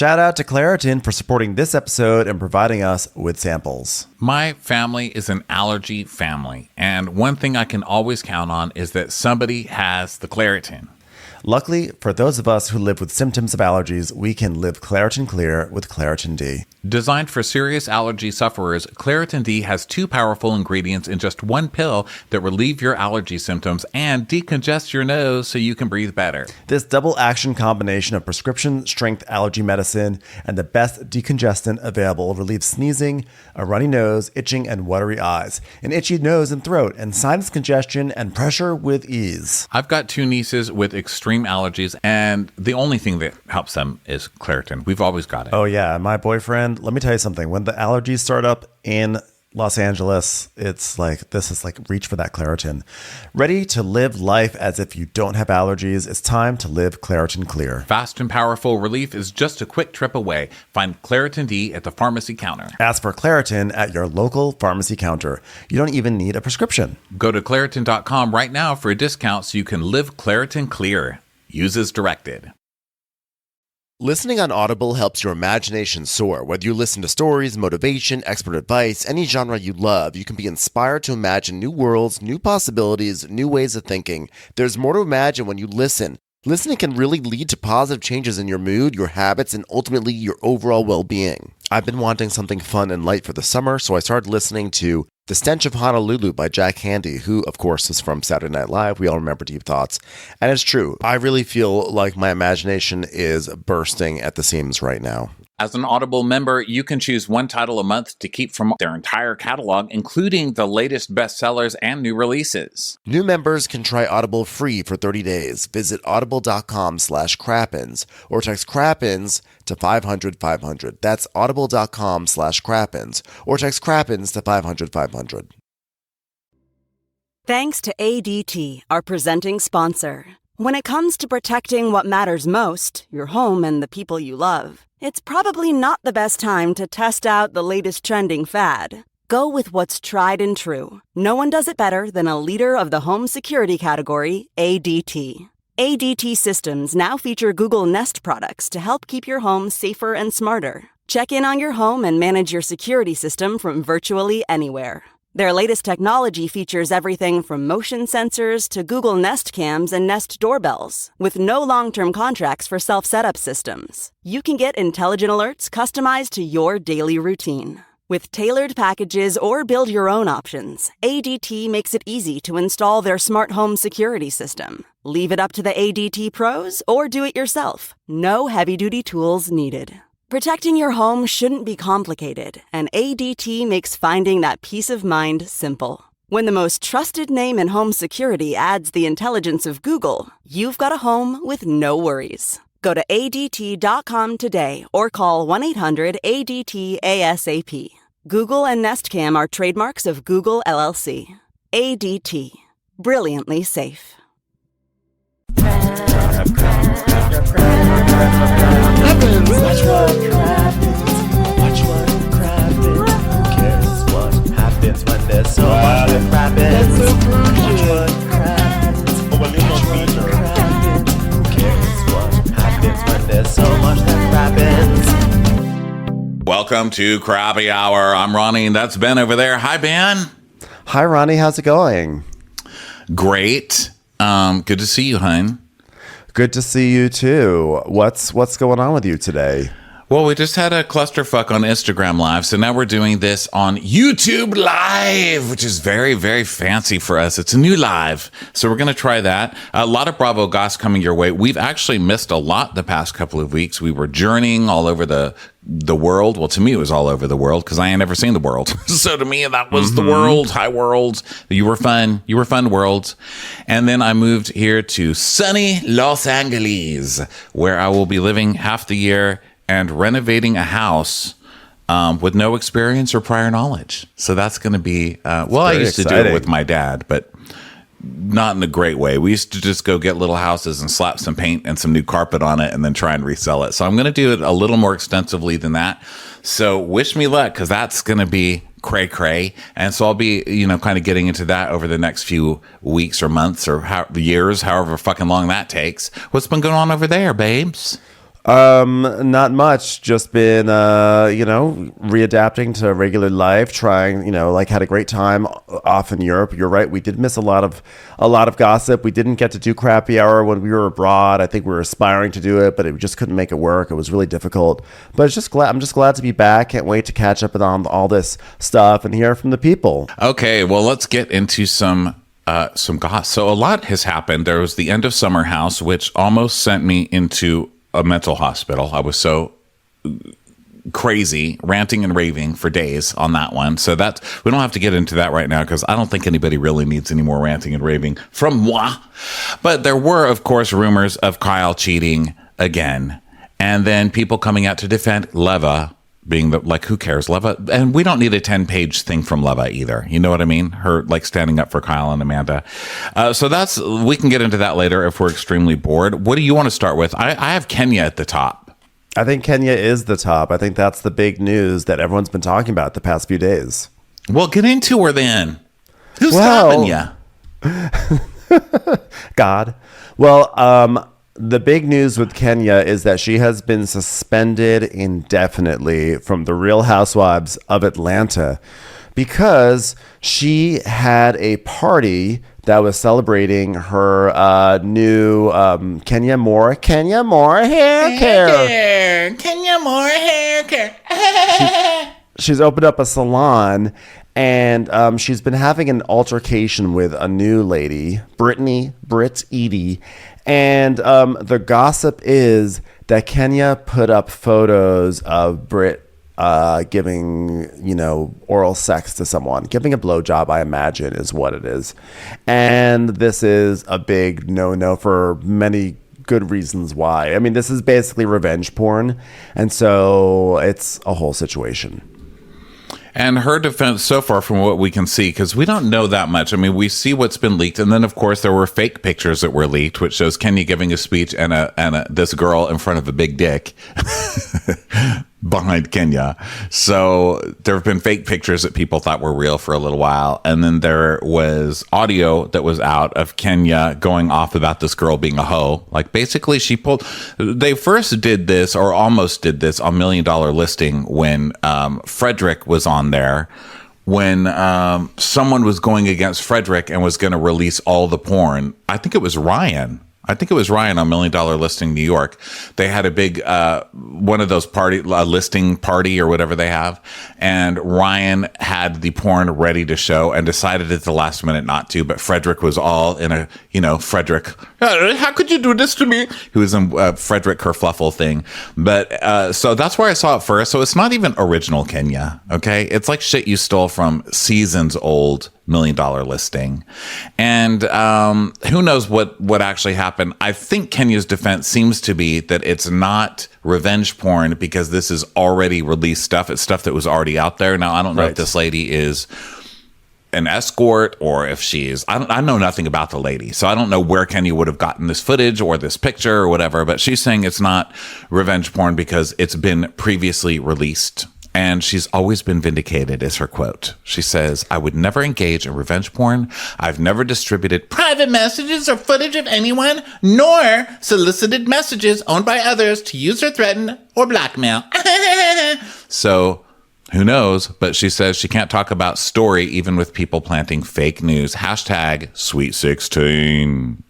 Shout out to Claritin for supporting this episode and providing us with samples. My family is an allergy family, and one thing I can always count on is that somebody has the Claritin. Luckily, for those of us who live with symptoms of allergies, we can live Claritin Clear with Claritin D. Designed for serious allergy sufferers, Claritin D has 2 powerful ingredients in just 1 pill that relieve your allergy symptoms and decongest your nose so you can breathe better. This double action combination of prescription strength allergy medicine and the best decongestant available relieves sneezing, a runny nose, itching, and watery eyes, an itchy nose and throat, and sinus congestion and pressure with ease. I've got 2 nieces with extreme allergies, and the only thing that helps them is Claritin. We've always got it. Oh yeah, my boyfriend, let me tell you something. When the allergies start up in Los Angeles, it's like, this is like reach for that Claritin. Ready to live life as if you don't have allergies? It's time to live Claritin Clear. Fast and powerful relief is just a quick trip away. Find Claritin D at the pharmacy counter. Ask for Claritin at your local pharmacy counter. You don't even need a prescription. Go to Claritin.com right now for a discount so you can live Claritin Clear. Use as directed. Listening on Audible helps your imagination soar. Whether you listen to stories, motivation, expert advice, any genre you love, you can be inspired to imagine new worlds, new possibilities, new ways of thinking. There's more to imagine when you listen. Listening can really lead to positive changes in your mood, your habits, and ultimately your overall well-being. I've been wanting something fun and light for the summer, so I started listening to The Stench of Honolulu by Jack Handey, who, of course, is from Saturday Night Live. We all remember Deep Thoughts. And it's true. I really feel like my imagination is bursting at the seams right now. As an Audible member, you can choose 1 title a month to keep from their entire catalog, including the latest bestsellers and new releases. New members can try Audible free for 30 days. Visit audible.com/crappins or text crappins to 500-500. That's audible.com/crappins or text crappins to 500-500. Thanks to ADT, our presenting sponsor. When it comes to protecting what matters most, your home and the people you love, it's probably not the best time to test out the latest trending fad. Go with what's tried and true. No one does it better than a leader of the home security category, ADT. ADT systems now feature Google Nest products to help keep your home safer and smarter. Check in on your home and manage your security system from virtually anywhere. Their latest technology features everything from motion sensors to Google Nest cams and Nest doorbells, with no long-term contracts for self-setup systems. You can get intelligent alerts customized to your daily routine. With tailored packages or build your own options, ADT makes it easy to install their smart home security system. Leave it up to the ADT pros or do it yourself. No heavy-duty tools needed. Protecting your home shouldn't be complicated, and ADT makes finding that peace of mind simple. When the most trusted name in home security adds the intelligence of Google, you've got a home with no worries. Go to ADT.com today or call 1-800-ADT-ASAP. Google and Nest Cam are trademarks of Google LLC. ADT. Brilliantly safe. Watch what crappens. Who cares what happens when there's so much that crappens? Watch what crappens. Who cares what happens when there's so much that crappens? Welcome to Crappy Hour. I'm Ronnie, and that's Ben over there. Hi, Ben. Hi, Ronnie. How's it going? Great. Good to see you, hon. Good to see you too. What's going on with you today? Well, we just had a clusterfuck on Instagram Live, so now we're doing this on YouTube Live, which is very, very fancy for us. It's a new live, so we're going to try that. A lot of Bravo goss coming your way. We've actually missed a lot the past couple of weeks. We were journeying all over the world. Well, to me, it was all over the world because I ain't never seen the world. So to me, that was the world. Hi, world. You were fun. You were fun, world. And then I moved here to sunny Los Angeles, where I will be living half the year and renovating a house with no experience or prior knowledge. So that's going to be, I used to do it with my dad, but not in a great way. We used to just go get little houses and slap some paint and some new carpet on it and then try and resell it. So I'm going to do it a little more extensively than that. So wish me luck, because that's going to be cray. And so I'll be, kind of getting into that over the next few weeks or months or years, however fucking long that takes. What's been going on over there, babes? Not much. Just been, readapting to regular life, trying, had a great time off in Europe. You're right. We did miss a lot of gossip. We didn't get to do crappy hour when we were abroad. I think we were aspiring to do it, but it just couldn't make it work. It was really difficult, but I'm just glad to be back. Can't wait to catch up on all this stuff and hear from the people. Okay. Well, let's get into some gossip. So a lot has happened. There was the end of Summer House, which almost sent me into a mental hospital. I was so crazy, ranting and raving for days on that one. So we don't have to get into that right now because I don't think anybody really needs any more ranting and raving from moi. But there were, of course, rumors of Kyle cheating again. And then people coming out to defend Leva, being who cares, Leva? And we don't need a 10-page thing from Leva either. You know what I mean? Her standing up for Kyle and Amanda. So we can get into that later if we're extremely bored. What do you want to start with? I have Kenya at the top. I think Kenya is the top. I think that's the big news that everyone's been talking about the past few days. Well, get into her then. Who's stopping you? God. Well, the big news with Kenya is that she has been suspended indefinitely from the Real Housewives of Atlanta because she had a party that was celebrating her new Kenya Moore hair care. Kenya Moore hair care. She's opened up a salon, and she's been having an altercation with a new lady, Britt Edie. And the gossip is that Kenya put up photos of Britt giving, oral sex to someone. Giving a blowjob, I imagine, is what it is. And this is a big no-no for many good reasons why. I mean, this is basically revenge porn. And so it's a whole situation. And her defense so far, from what we can see, because we don't know that much. I mean, we see what's been leaked, and then of course there were fake pictures that were leaked, which shows Kenya giving a speech and this girl in front of a big dick behind Kenya. So there have been fake pictures that people thought were real for a little while, and then there was audio that was out of Kenya going off about this girl being a hoe. Like basically, they first did this or almost did this on $1 Million Listing when Frederick was on there, when someone was going against Frederick and was going to release all the porn. I think it was Ryan on $1 Million Listing New York. They had a big one of those listing party or whatever they have, and Ryan had the porn ready to show and decided at the last minute not to. But Frederick was all in a Frederick, how could you do this to me? He was in Frederick kerfluffle thing. But so that's where I saw it first. So it's not even original Kenya. Okay, it's like shit you stole from seasons old $1 Million Listing. And who knows what actually happened. I think Kenya's defense seems to be that it's not revenge porn because this is already released stuff. It's stuff that was already out there. Now, I don't know if this lady is an escort or if she's, I know nothing about the lady. So I don't know where Kenya would have gotten this footage or this picture or whatever, but she's saying it's not revenge porn because it's been previously released. And she's always been vindicated, is her quote. She says, "I would never engage in revenge porn. I've never distributed private messages or footage of anyone, nor solicited messages owned by others to use or threaten or blackmail." So who knows? But she says she can't talk about story even with people planting fake news. Hashtag Sweet 16.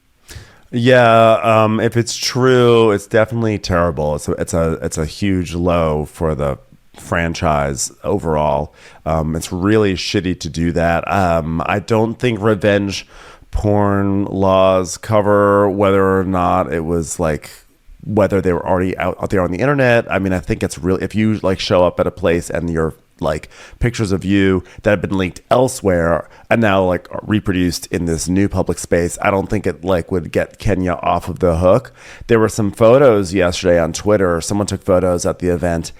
Yeah, if it's true, it's definitely terrible. It's a huge low for the franchise overall. It's really shitty to do that. I don't think revenge porn laws cover whether or not it was whether they were already out there on the internet. I mean, I think it's really, if you show up at a place and you're pictures of you that have been leaked elsewhere and now reproduced in this new public space, I don't think it would get Kenya off of the hook. There were some photos yesterday on Twitter. Someone took photos at the event,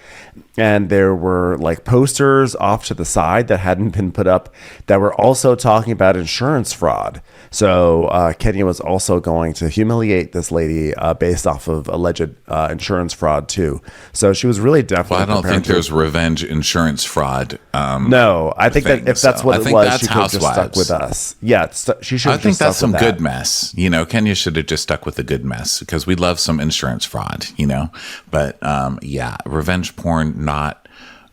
and there were posters off to the side that hadn't been put up that were also talking about insurance fraud. So Kenya was also going to humiliate this lady based off of alleged insurance fraud too. So she was really definitely. Well, I don't think there's revenge insurance fraud. No, I think thing, that if that's so what I it think was, that's she could have just stuck Housewives. with us. Yeah, she should. I think that's some with that. good mess. You know, Kenya should have just stuck with the good mess because we love some insurance fraud, you know. But yeah, revenge porn, not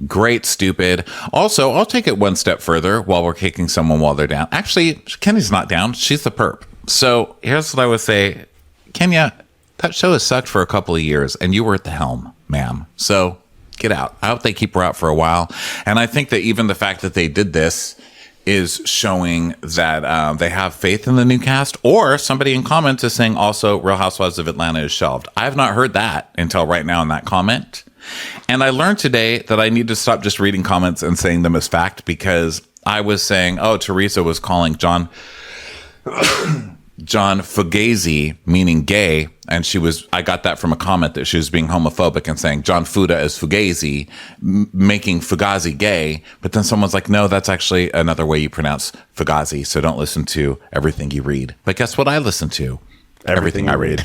great, stupid. Also, I'll take it one step further while we're kicking someone while they're down. Actually, Kenya's not down. She's the perp. So here's what I would say. Kenya, that show has sucked for a couple of years and you were at the helm, ma'am. So get out. I hope they keep her out for a while. And I think that even the fact that they did this is showing that they have faith in the new cast, or somebody in comments is saying also Real Housewives of Atlanta is shelved. I have not heard that until right now in that comment. And I learned today that I need to stop just reading comments and saying them as fact, because I was saying, oh, Teresa was calling John Fugazi, meaning gay, and I got that from a comment that she was being homophobic and saying John Fuda is Fugazi, making Fugazi gay. But then someone's like, no, that's actually another way you pronounce Fugazi. So don't listen to everything you read. But guess what I listen to? Everything I read.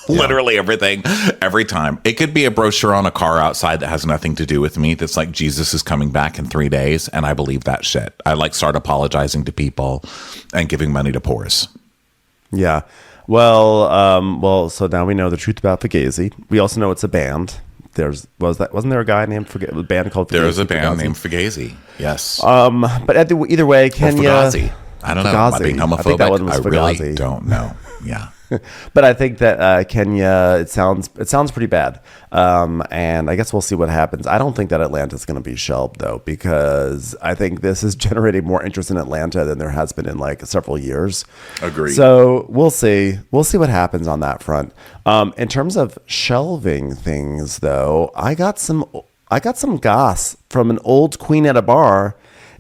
Literally everything, every time. It could be a brochure on a car outside that has nothing to do with me. That's like Jesus is coming back in 3 days. And I believe that shit. I start apologizing to people and giving money to poors. Yeah. Well, so now we know the truth about Fugazi. We also know it's a band. Wasn't there a guy named a band called Fugazi? There was a band named Fugazi. Yes. But either way, Kenya. Fugazi. I don't know. Am I being homophobic? I think that one was Fugazi. Really don't know. Yeah. But I think that Kenya, it sounds pretty bad. And I guess we'll see what happens. I don't think that Atlanta's going to be shelved, though, because I think this is generating more interest in Atlanta than there has been in like several years. Agreed. So we'll see. We'll see what happens on that front. In terms of shelving things, though, I got some goss from an old queen at a bar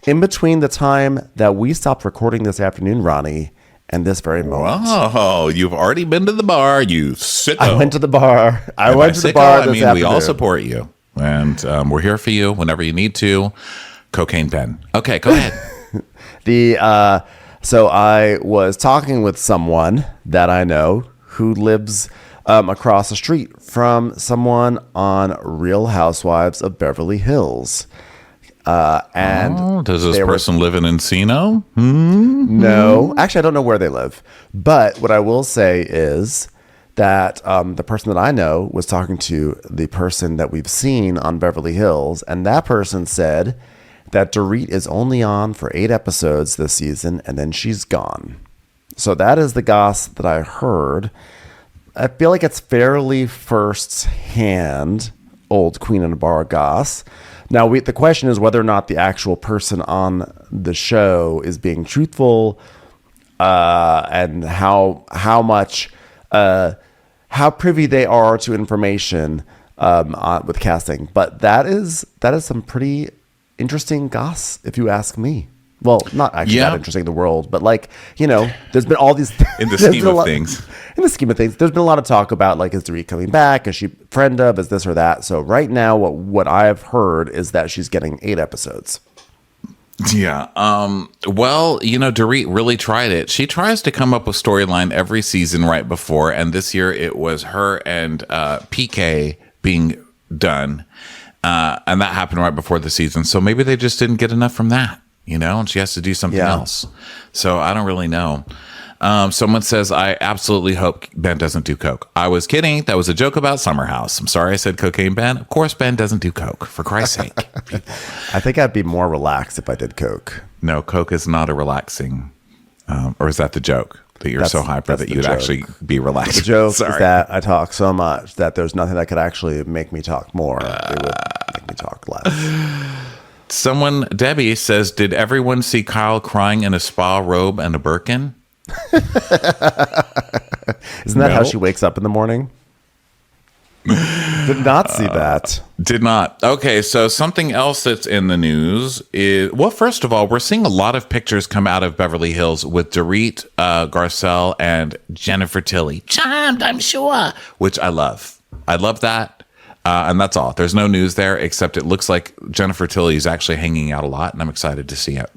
in between the time that we stopped recording this afternoon, Ronnie, and this very moment. Oh, you've already been to the bar, you sicko. I went to the bar. I And went by to the sicko, bar I this mean, afternoon. we all support you. And we're here for you whenever you need to. Cocaine pen. Okay, go ahead. So I was talking with someone that I know who lives across the street from someone on Real Housewives of Beverly Hills. And does this person live in Encino? No, actually, I don't know where they live. But what I will say is that the person that I know was talking to the person that we've seen on Beverly Hills. And that person said that Dorit is only on for 8 episodes this season, and then she's gone. So that is the goss that I heard. I feel like it's fairly first-hand old Queen in a Bar goss. Now, the question is whether or not the actual person on the show is being truthful, and how privy they are to information with casting. But that is some pretty interesting goss, if you ask me. Well, not actually that interesting in the world, but there's been all these In the scheme of things. In the scheme of things, there's been a lot of talk about is Dorit coming back? Is she a friend of? Is this or that? So right now, what I've heard is that she's getting 8 episodes. Yeah. Well, Dorit really tried it. She tries to come up with storyline every season right before, and this year it was her and PK being done, and that happened right before the season. So maybe they just didn't get enough from that. And she has to do something else. So I don't really know. Someone says, I absolutely hope Ben doesn't do coke. I was kidding. That was a joke about Summer House. I'm sorry I said cocaine, Ben. Of course, Ben doesn't do coke, for Christ's sake. I think I'd be more relaxed if I did coke. No, coke is not a relaxing, or is that the joke? That you're so hyper that you'd actually be relaxed? The joke is that I talk so much that there's nothing that could actually make me talk more. It would make me talk less. Debbie says, did everyone see Kyle crying in a spa robe and a Birkin? Isn't that how she wakes up in the morning? Did not see that. Did not. Okay, so something else that's in the news is, well, first of all, we're seeing a lot of pictures come out of Beverly Hills with Dorit, Garcelle, and Jennifer Tilly. Charmed, I'm sure. Which I love. I love that. And that's all. There's no news there, except it looks like Jennifer Tilly is actually hanging out a lot, and I'm excited to see it.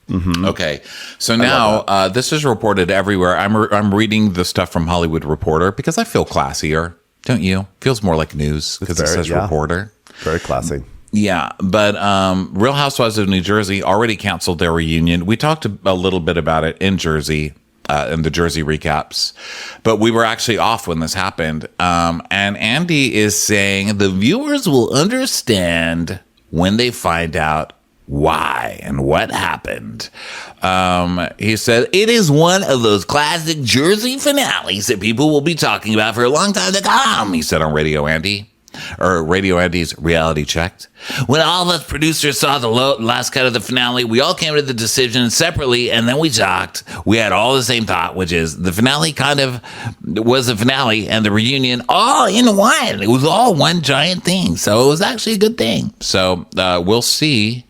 Mm-hmm. Okay, so now this is reported everywhere. I'm reading the stuff from Hollywood Reporter because I feel classier, don't you? Feels more like news because it says reporter. Very classy. Yeah, but Real Housewives of New Jersey already canceled their reunion. We talked a little bit about it in Jersey, in the Jersey recaps, but we were actually off when this happened. And Andy is saying the viewers will understand when they find out why and what happened. He said, it is one of those classic Jersey finales that people will be talking about for a long time to come, he said on Radio Andy. Or Radio Andy's Reality Checked. When all of us producers saw the last cut of the finale, we all came to the decision separately, and then we talked. We had all the same thought, which is the finale kind of was a finale, and the reunion all in one. It was all one giant thing, so it was actually a good thing. So we'll see,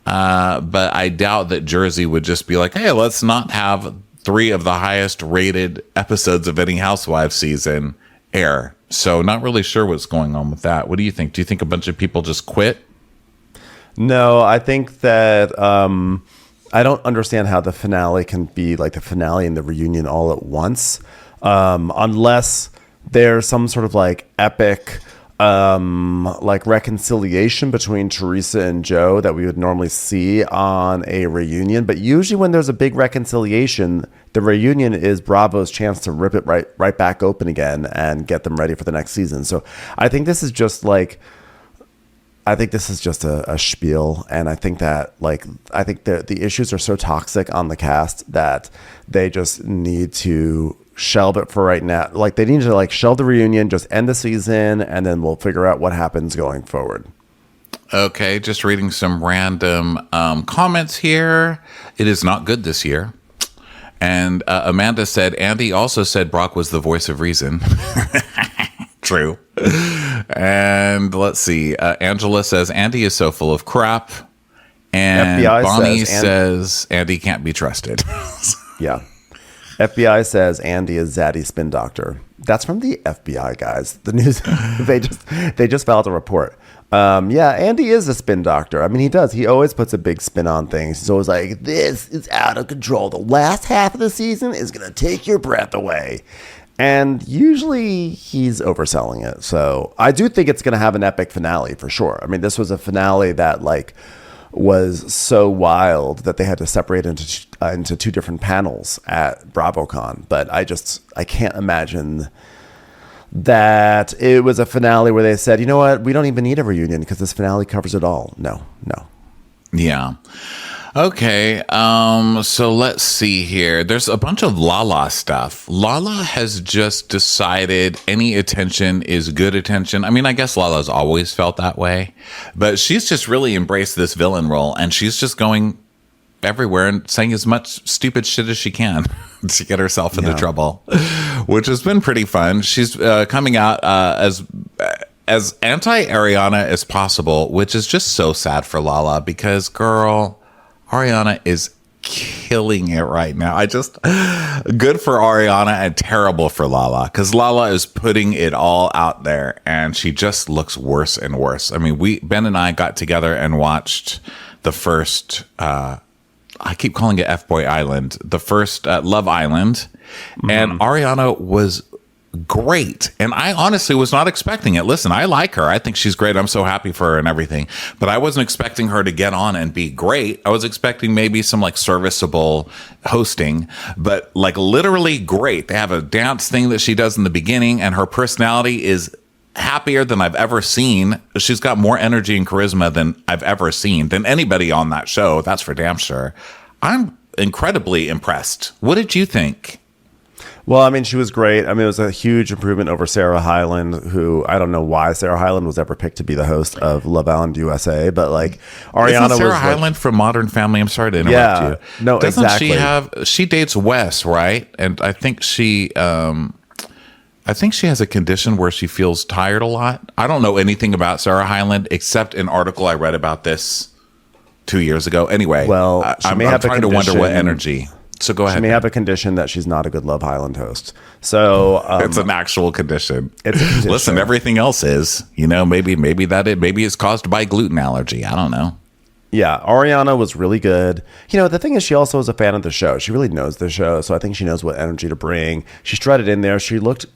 but I doubt that Jersey would just be like, hey, let's not have 3 of the highest rated episodes of any Housewives season air. So not really sure what's going on with that. What do you think? Do you think a bunch of people just quit? No, I think that I don't understand how the finale can be like the finale and the reunion all at once, unless there's some sort of like epic like reconciliation between Teresa and Joe that we would normally see on a reunion. But usually when there's a big reconciliation, the reunion is Bravo's chance to rip it right back open again and get them ready for the next season. So I think this is just a spiel, and I think that the issues are so toxic on the cast that they just need to shelve it for right now. Like they need to like shelve the reunion, just end the season, and then we'll figure out what happens going forward. Okay, just reading some random comments here. It is not good this year. And Amanda said, Andy also said Brock was the voice of reason. True. And let's see. Angela says, Andy is so full of crap. And FBI Bonnie says Andy can't be trusted. Yeah. FBI says Andy is Zaddy's spin doctor. That's from the FBI, guys. The news, they just filed a report. Yeah, Andy is a spin doctor. I mean, he does. He always puts a big spin on things. He's always like, this is out of control. The last half of the season is going to take your breath away. And usually he's overselling it. So I do think it's going to have an epic finale for sure. I mean, this was a finale that like was so wild that they had to separate into 2 different panels at BravoCon. But I can't imagine that it was a finale where they said, you know what, we don't even need a reunion because this finale covers it all. No. Yeah. Okay, so let's see here. There's a bunch of Lala stuff. Lala has just decided any attention is good attention. I mean, I guess Lala's always felt that way, but she's just really embraced this villain role, and she's just going everywhere and saying as much stupid shit as she can to get herself into trouble, which has been pretty fun. She's coming out as anti-Ariana as possible, which is just so sad for Lala because, girl, Ariana is killing it right now. Good for Ariana and terrible for Lala because Lala is putting it all out there and she just looks worse and worse. I mean, Ben and I got together and watched the first, I keep calling it F-Boy Island, the first Love Island. And Ariana was great. And I honestly was not expecting it. Listen, I like her. I think she's great. I'm so happy for her and everything. But I wasn't expecting her to get on and be great. I was expecting maybe some like serviceable hosting, but like literally great. They have a dance thing that she does in the beginning, and her personality is happier than I've ever seen. She's got more energy and charisma than I've ever seen, than anybody on that show. That's for damn sure. I'm incredibly impressed. What did you think? Well, I mean, she was great. I mean, it was a huge improvement over Sarah Hyland, who I don't know why Sarah Hyland was ever picked to be the host of Love Island USA, but like Ariana Isn't Sarah was Hyland from Modern Family. I'm sorry to interrupt you. No, Doesn't exactly. she dates Wes, right? And I think she has a condition where she feels tired a lot. I don't know anything about Sarah Hyland except an article I read about this 2 years ago. Anyway, well, I'm trying to wonder what energy. So go ahead. She may have a condition that she's not a good Love Island host. So it's an actual condition. It's a condition. Listen, everything else is, maybe it's caused by gluten allergy. I don't know. Yeah, Ariana was really good. The thing is, she also is a fan of the show. She really knows the show, so I think she knows what energy to bring. She strutted in there. She looked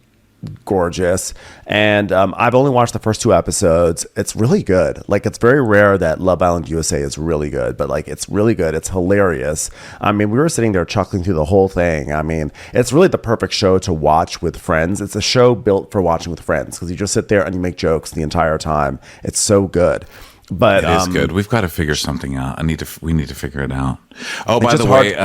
gorgeous. And I've only watched the first 2 episodes. It's really good. Like, it's very rare that Love Island USA is really good, but like, it's really good. It's hilarious. I mean, we were sitting there chuckling through the whole thing. I mean, it's really the perfect show to watch with friends. It's a show built for watching with friends because you just sit there and you make jokes the entire time. It's so good. But it is good. We've got to figure something out. We need to figure it out. Oh, by the way,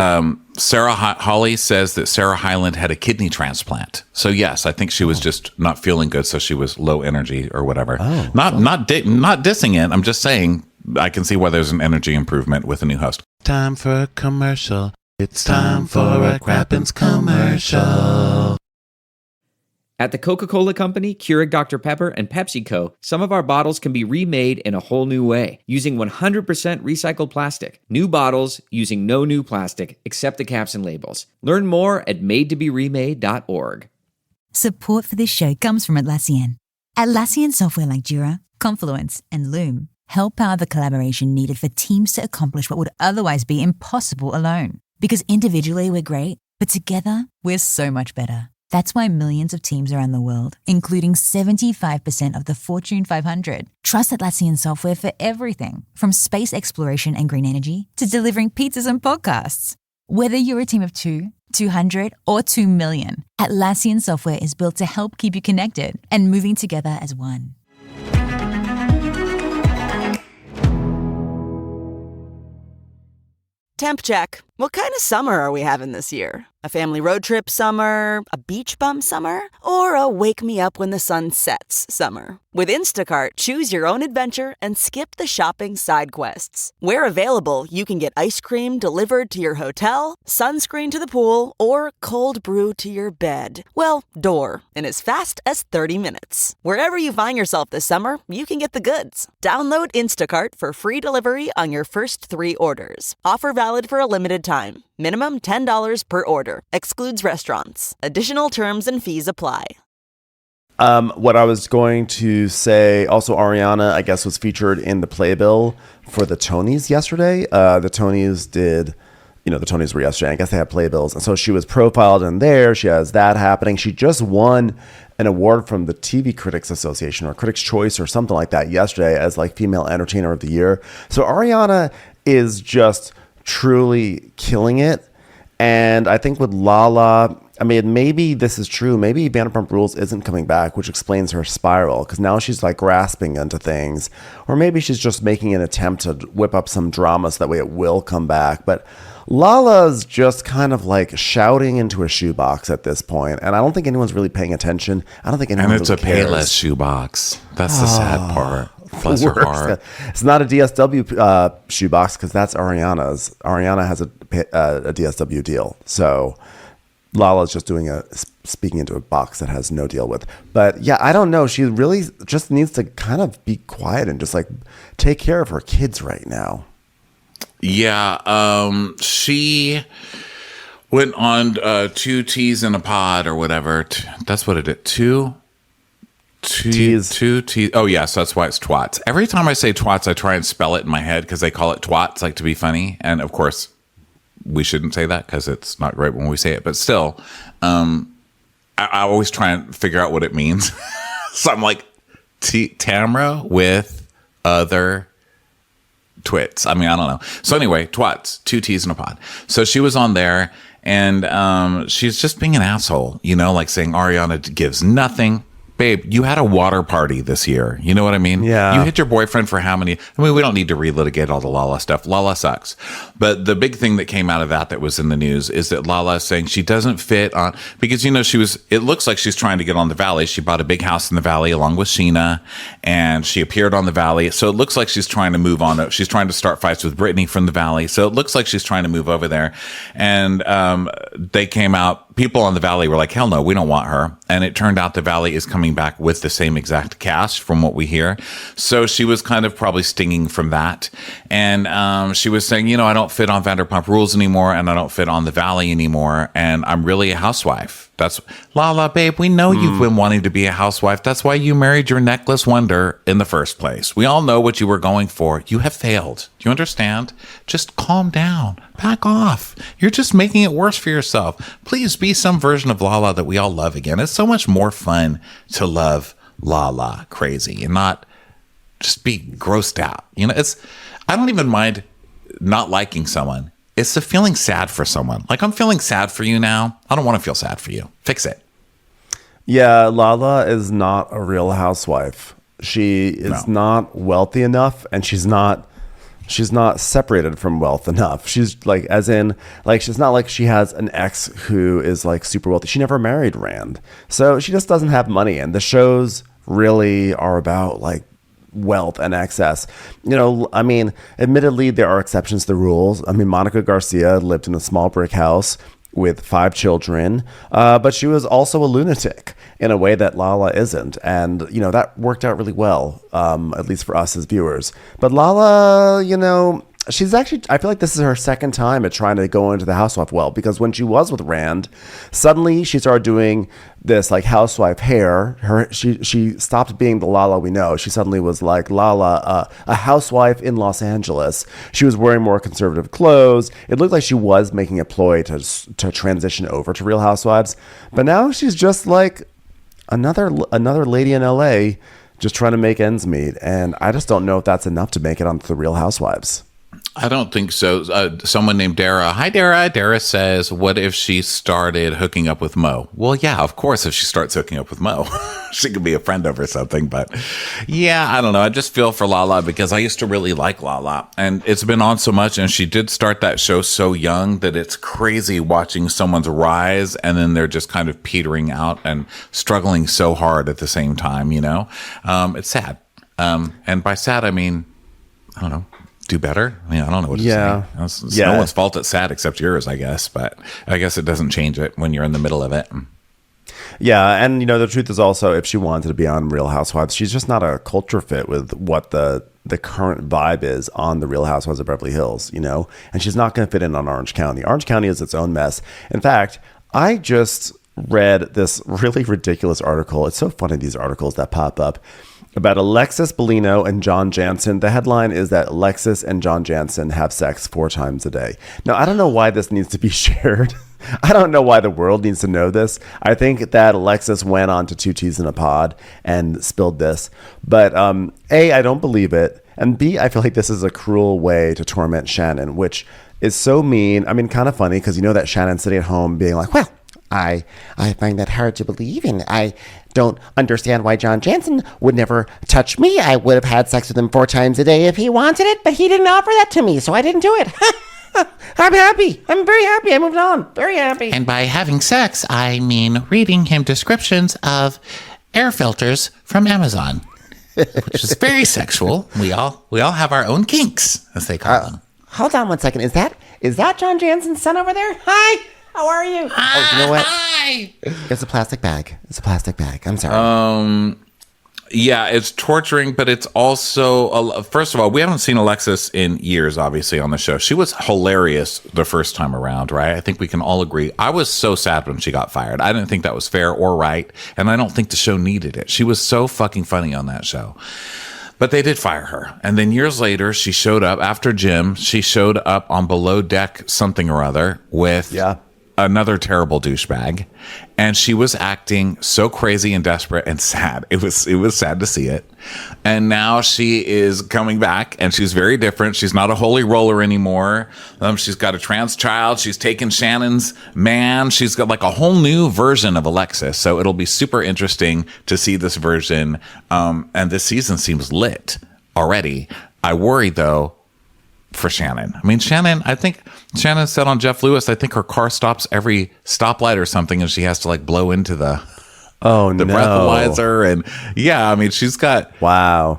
Sarah Holly says that Sarah Hyland had a kidney transplant. So yes, I think she was just not feeling good, so she was low energy or whatever. Not dissing it. I'm just saying I can see why there's an energy improvement with a new host. Time for a commercial. It's time for a Crappens commercial. At the Coca-Cola Company, Keurig Dr. Pepper, and PepsiCo, some of our bottles can be remade in a whole new way, using 100% recycled plastic. New bottles using no new plastic, except the caps and labels. Learn more at madetoberemade.org. Support for this show comes from Atlassian. Atlassian software like Jira, Confluence, and Loom help power the collaboration needed for teams to accomplish what would otherwise be impossible alone. Because individually we're great, but together we're so much better. That's why millions of teams around the world, including 75% of the Fortune 500, trust Atlassian software for everything from space exploration and green energy to delivering pizzas and podcasts. Whether you're a team of 2, 200, or 2 million, Atlassian software is built to help keep you connected and moving together as one. Temp check. What kind of summer are we having this year? A family road trip summer? A beach bum summer? Or a wake me up when the sun sets summer? With Instacart, choose your own adventure and skip the shopping side quests. Where available, you can get ice cream delivered to your hotel, sunscreen to the pool, or cold brew to your bed. Well, door, in as fast as 30 minutes. Wherever you find yourself this summer, you can get the goods. Download Instacart for free delivery on your first 3 orders. Offer valid for a limited time. Minimum $10 per order. Excludes restaurants. Additional terms and fees apply. What I was going to say, also Ariana, I guess, was featured in the playbill for the Tonys yesterday. The Tonys did, the Tonys were yesterday. I guess they had playbills. And so she was profiled in there. She has that happening. She just won an award from the TV Critics Association or Critics' Choice or something like that yesterday as like Female Entertainer of the Year. So Ariana is just truly killing it. And I think with Lala, I mean, maybe this is true. Maybe Vanderpump Rules isn't coming back, which explains her spiral, because now she's like grasping into things. Or maybe she's just making an attempt to whip up some drama so that way it will come back. But Lala's just kind of like shouting into a shoebox at this point, and I don't think anyone's really paying attention. I don't think anyone And it's really a cares. Payless shoebox. That's the sad part. Bless her heart. It's not a DSW shoebox because that's Ariana's. Ariana has a DSW deal. So Lala's just speaking into a box that has no deal with. But yeah, I don't know. She really just needs to kind of be quiet and just like take care of her kids right now. Yeah. She went on 2 teas in a pod or whatever. That's what it is. Two teas. Oh, yes, that's why it's twats. Every time I say twats, I try and spell it in my head because they call it twats, like to be funny. And of course, we shouldn't say that because it's not great when we say it. But still, I always try and figure out what it means. So I'm like, Tamra with other twits. I mean, I don't know. So anyway, twats, 2 teas in a pod. So she was on there and she's just being an asshole, like saying Ariana gives nothing. Babe, you had a water party this year. You know what I mean? Yeah. You hit your boyfriend for how many? I mean, we don't need to relitigate all the Lala stuff. Lala sucks. But the big thing that came out of that was in the news is that Lala is saying she doesn't fit on, because, it looks like she's trying to get on the Valley. She bought a big house in the Valley along with Sheena, and she appeared on the Valley. So it looks like she's trying to move on. She's trying to start fights with Brittany from the Valley. So it looks like she's trying to move over there. And they came out. People on the Valley were like, hell no, we don't want her. And it turned out the Valley is coming back with the same exact cast from what we hear. So she was kind of probably stinging from that. And she was saying, I don't fit on Vanderpump Rules anymore, and I don't fit on the Valley anymore. And I'm really a housewife. That's Lala, babe. We know you've been wanting to be a housewife. That's why you married your necklace wonder in the first place. We all know what you were going for. You have failed. Do you understand? Just calm down. Back off. You're just making it worse for yourself. Please be some version of Lala that we all love again. It's so much more fun to love Lala crazy and not just be grossed out. I don't even mind not liking someone. It's the feeling sad for someone. Like, I'm feeling sad for you now. I don't want to feel sad for you. Fix it. Yeah, Lala is not a real housewife. She is not wealthy enough, and she's not separated from wealth enough. She's like, as in, like, she's not like she has an ex who is like super wealthy. She never married Rand. So she just doesn't have money. And the shows really are about like wealth and excess. I mean, admittedly, there are exceptions to the rules. I mean, Monica Garcia lived in a small brick house with 5 children, but she was also a lunatic in a way that Lala isn't. And, that worked out really well, at least for us as viewers. But Lala, she's actually, I feel like this is her second time at trying to go into the housewife well, because when she was with Rand, suddenly she started doing this like housewife hair. She stopped being the Lala we know. She suddenly was like Lala, a housewife in Los Angeles. She was wearing more conservative clothes. It looked like she was making a ploy to transition over to Real Housewives, but now she's just like another lady in LA just trying to make ends meet. And I just don't know if that's enough to make it onto the Real Housewives. I don't think so. Someone named Dara. Hi, Dara. Dara says, what if she started hooking up with Mo? Well, yeah, of course, if she starts hooking up with Mo, she could be a friend of or something. But yeah, I don't know. I just feel for Lala because I used to really like Lala. And it's been on so much. And she did start that show so young that it's crazy watching someone's rise. And then they're just kind of petering out and struggling so hard at the same time, It's sad. And by sad, I mean, I don't know. Do better? I mean, I don't know what to say. It's no one's fault it's sad except yours, I guess. But I guess it doesn't change it when you're in the middle of it. Yeah, and the truth is also, if she wanted to be on Real Housewives, she's just not a culture fit with what the current vibe is on the Real Housewives of Beverly Hills, and she's not going to fit in on Orange County. Orange County is its own mess. In fact, I just read this really ridiculous article. It's so funny, these articles that pop up about Alexis Bellino and John Jansen. The headline is that Alexis and John Jansen have sex 4 times a day. Now, I don't know why this needs to be shared. I don't know why the world needs to know this. I think that Alexis went on to 2 T's in a Pod and spilled this. But A, I don't believe it. And B, I feel like this is a cruel way to torment Shannon, which is so mean. I mean, kind of funny because that Shannon's sitting at home being like, well, I find that hard to believe, and I don't understand why John Jansen would never touch me. I would have had sex with him 4 times a day if he wanted it, but he didn't offer that to me, so I didn't do it. I'm happy. I'm very happy. I moved on. Very happy. And by having sex, I mean reading him descriptions of air filters from Amazon, which is very sexual. We all have our own kinks, as they call them. Hold on one second. Is that John Jansen's son over there? Hi. How are you? Hi. You know what? Hi. It's a plastic bag. I'm sorry. Yeah, it's torturing, but it's also, first of all, we haven't seen Alexis in years, obviously, on the show. She was hilarious the first time around, right? I think we can all agree. I was so sad when she got fired. I didn't think that was fair or right, and I don't think the show needed it. She was so fucking funny on that show. But they did fire her. And then years later, she showed up after Jim. She showed up on Below Deck something or other with another terrible douchebag. And she was acting so crazy and desperate and sad. It was sad to see it. And now she is coming back and she's very different. She's not a holy roller anymore. She's got a trans child. She's taken Shannon's man. She's got like a whole new version of Alexis. So it'll be super interesting to see this version. And this season seems lit already. I worry though for Shannon. I mean, I think Shannon said on Jeff Lewis, I think her car stops every stoplight or something and she has to like blow into the breathalyzer. And yeah, I mean, she's got,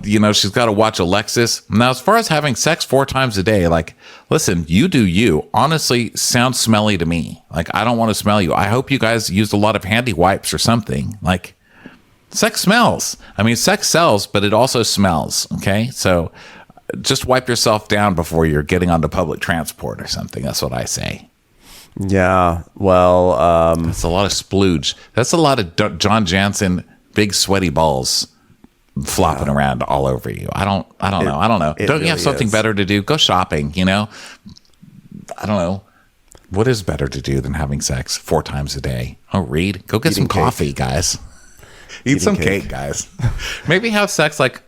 she's got to watch Alexis. Now, as far as having sex 4 times a day, like, listen, you do you. Honestly, sounds smelly to me. Like, I don't want to smell you. I hope you guys used a lot of handy wipes or something. Like, sex smells. I mean, sex sells, but it also smells. Okay. So just wipe yourself down before you're getting onto public transport or something. That's what I say. Yeah. Well, That's a lot of splooge. That's a lot of John Jansen big sweaty balls flopping around all over you. I don't know. Don't you have something better to do? Go shopping, you know? I don't know. What is better to do than having sex 4 times a day? Oh, read. Go get some coffee, guys. Eat some cake, guys. Maybe have sex like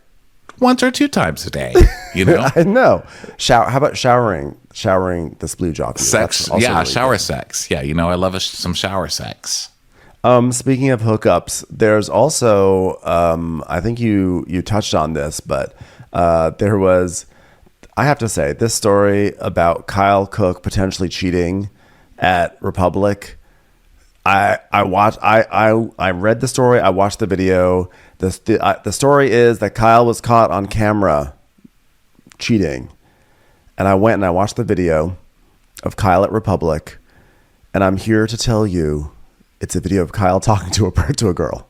once or 2 times a day, you know? I know. How about showering the splooge off you? Sex. Really shower good. sex. Yeah, you know, I love some shower sex. Speaking of hookups, there's also, I think you touched on this, but there was, I have to say, this story about Kyle Cooke potentially cheating at Republic. I read the story. I watched the video. The story is that Kyle was caught on camera cheating, and I went and I watched the video of Kyle at Republic, and I'm here to tell you, it's a video of Kyle talking to a girl.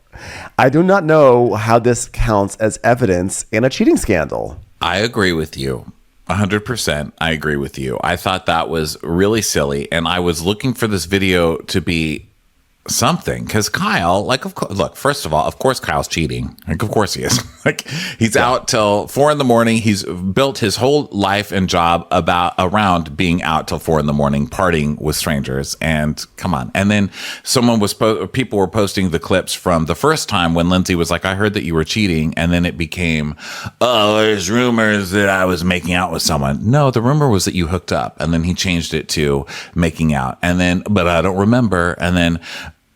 I do not know how this counts as evidence in a cheating scandal. I agree with you. 100%. I agree with you. I thought that was really silly, and I was looking for this video to be something because Kyle, like, of course, look, first of all, of course Kyle's cheating. Like, of course he is. Like, he's out till 4 a.m. He's built his whole life and job around being out till 4 a.m. partying with strangers. And come on. And then people were posting the clips from the first time when Lindsay was like, I heard that you were cheating. And then it became, oh, there's rumors that I was making out with someone. No, the rumor was that you hooked up. And then he changed it to making out. And then, but I don't remember. And then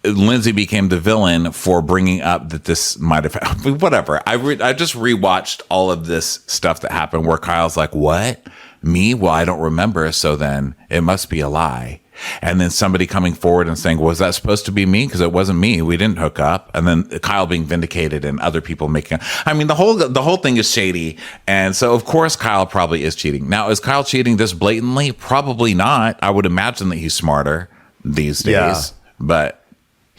Lindsay became the villain for bringing up that this might have happened. Whatever. I just rewatched all of this stuff that happened where Kyle's like, what? Me? Well, I don't remember. So then it must be a lie. And then somebody coming forward and saying, was that supposed to be me? Because it wasn't me. We didn't hook up. And then Kyle being vindicated and other people making, I mean, the whole thing is shady. And so of course Kyle probably is cheating. Now, is Kyle cheating this blatantly? Probably not. I would imagine that he's smarter these days, Yeah. but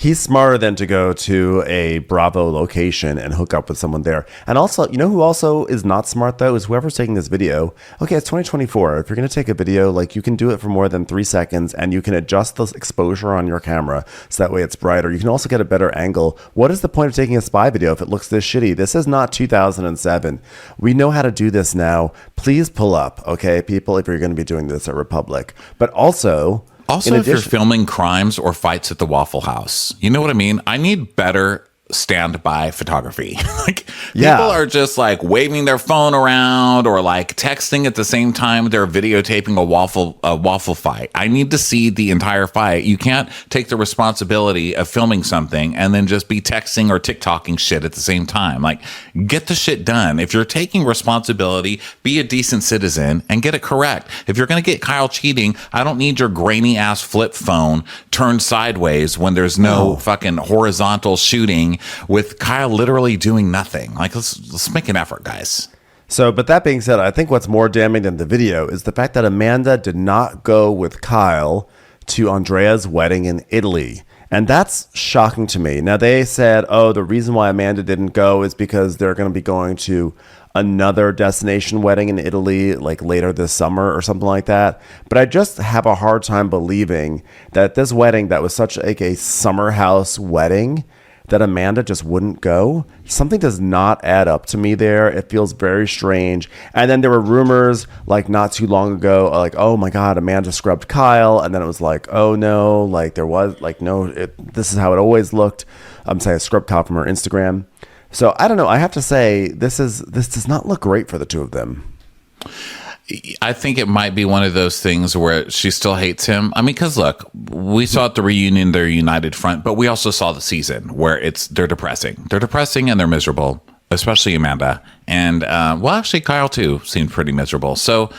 He's smarter than to go to a Bravo location and hook up with someone there. And also, you know who also is not smart, though, is whoever's taking this video. Okay, it's 2024. If you're going to take a video, like, you can do it for more than 3 seconds, and you can adjust the exposure on your camera so that way it's brighter. You can also get a better angle. What is the point of taking a spy video if it looks this shitty? This is not 2007. We know how to do this now. Please pull up, okay, people, if you're going to be doing this at Republic. But also, if you're filming crimes or fights at the Waffle House, you know what I mean? I need better standby photography. Like, people are just like waving their phone around or like texting at the same time they're videotaping a waffle fight. I need to see the entire fight. You can't take the responsibility of filming something and then just be texting or TikToking shit at the same time. Like, get the shit done. If you're taking responsibility, be a decent citizen and get it correct. If you're going to get Kyle cheating, I don't need your grainy ass flip phone turned sideways when there's no fucking horizontal shooting with Kyle literally doing nothing. Like, let's make an effort, guys. So, but that being said, I think what's more damning than the video is the fact that Amanda did not go with Kyle to Andrea's wedding in Italy. And that's shocking to me. Now, they said, oh, the reason why Amanda didn't go is because they're going to be going to another destination wedding in Italy, like later this summer or something like that. But I just have a hard time believing that this wedding that was such like a summer house wedding, that Amanda just wouldn't go. Something does not add up to me there. It feels very strange. And then there were rumors like not too long ago, like, oh my God, Amanda scrubbed Kyle. And then it was like, oh no, like there was like, no, this is how it always looked. I'm saying scrubbed Kyle from her Instagram. So I don't know. I have to say this does not look great for the two of them. I think it might be one of those things where she still hates him. I mean, because look, we saw at the reunion their united front, but we also saw the season where they're depressing. They're depressing and they're miserable, especially Amanda. And well, actually, Kyle too seemed pretty miserable. So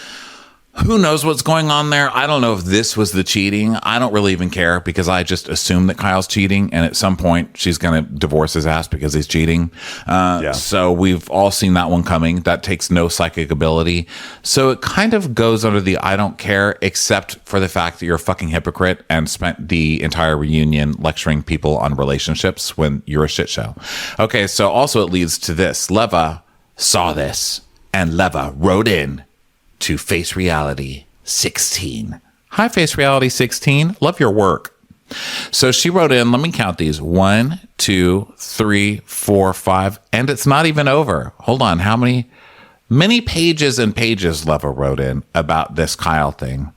who knows what's going on there? I don't know if this was the cheating. I don't really even care because I just assume that Kyle's cheating. And at some point, she's going to divorce his ass because he's cheating. So we've all seen that one coming. That takes no psychic ability. So it kind of goes under the I don't care, except for the fact that you're a fucking hypocrite and spent the entire reunion lecturing people on relationships when you're a shit show. Okay, so also it leads to this. Leva saw this and Leva wrote in to Face Reality 16 Hi, Face Reality 16. Love your work. So she wrote in, let me count these. 1, 2, 3, 4, 5. And it's not even over. Hold on. How many pages and pages Leva wrote in about this Kyle thing?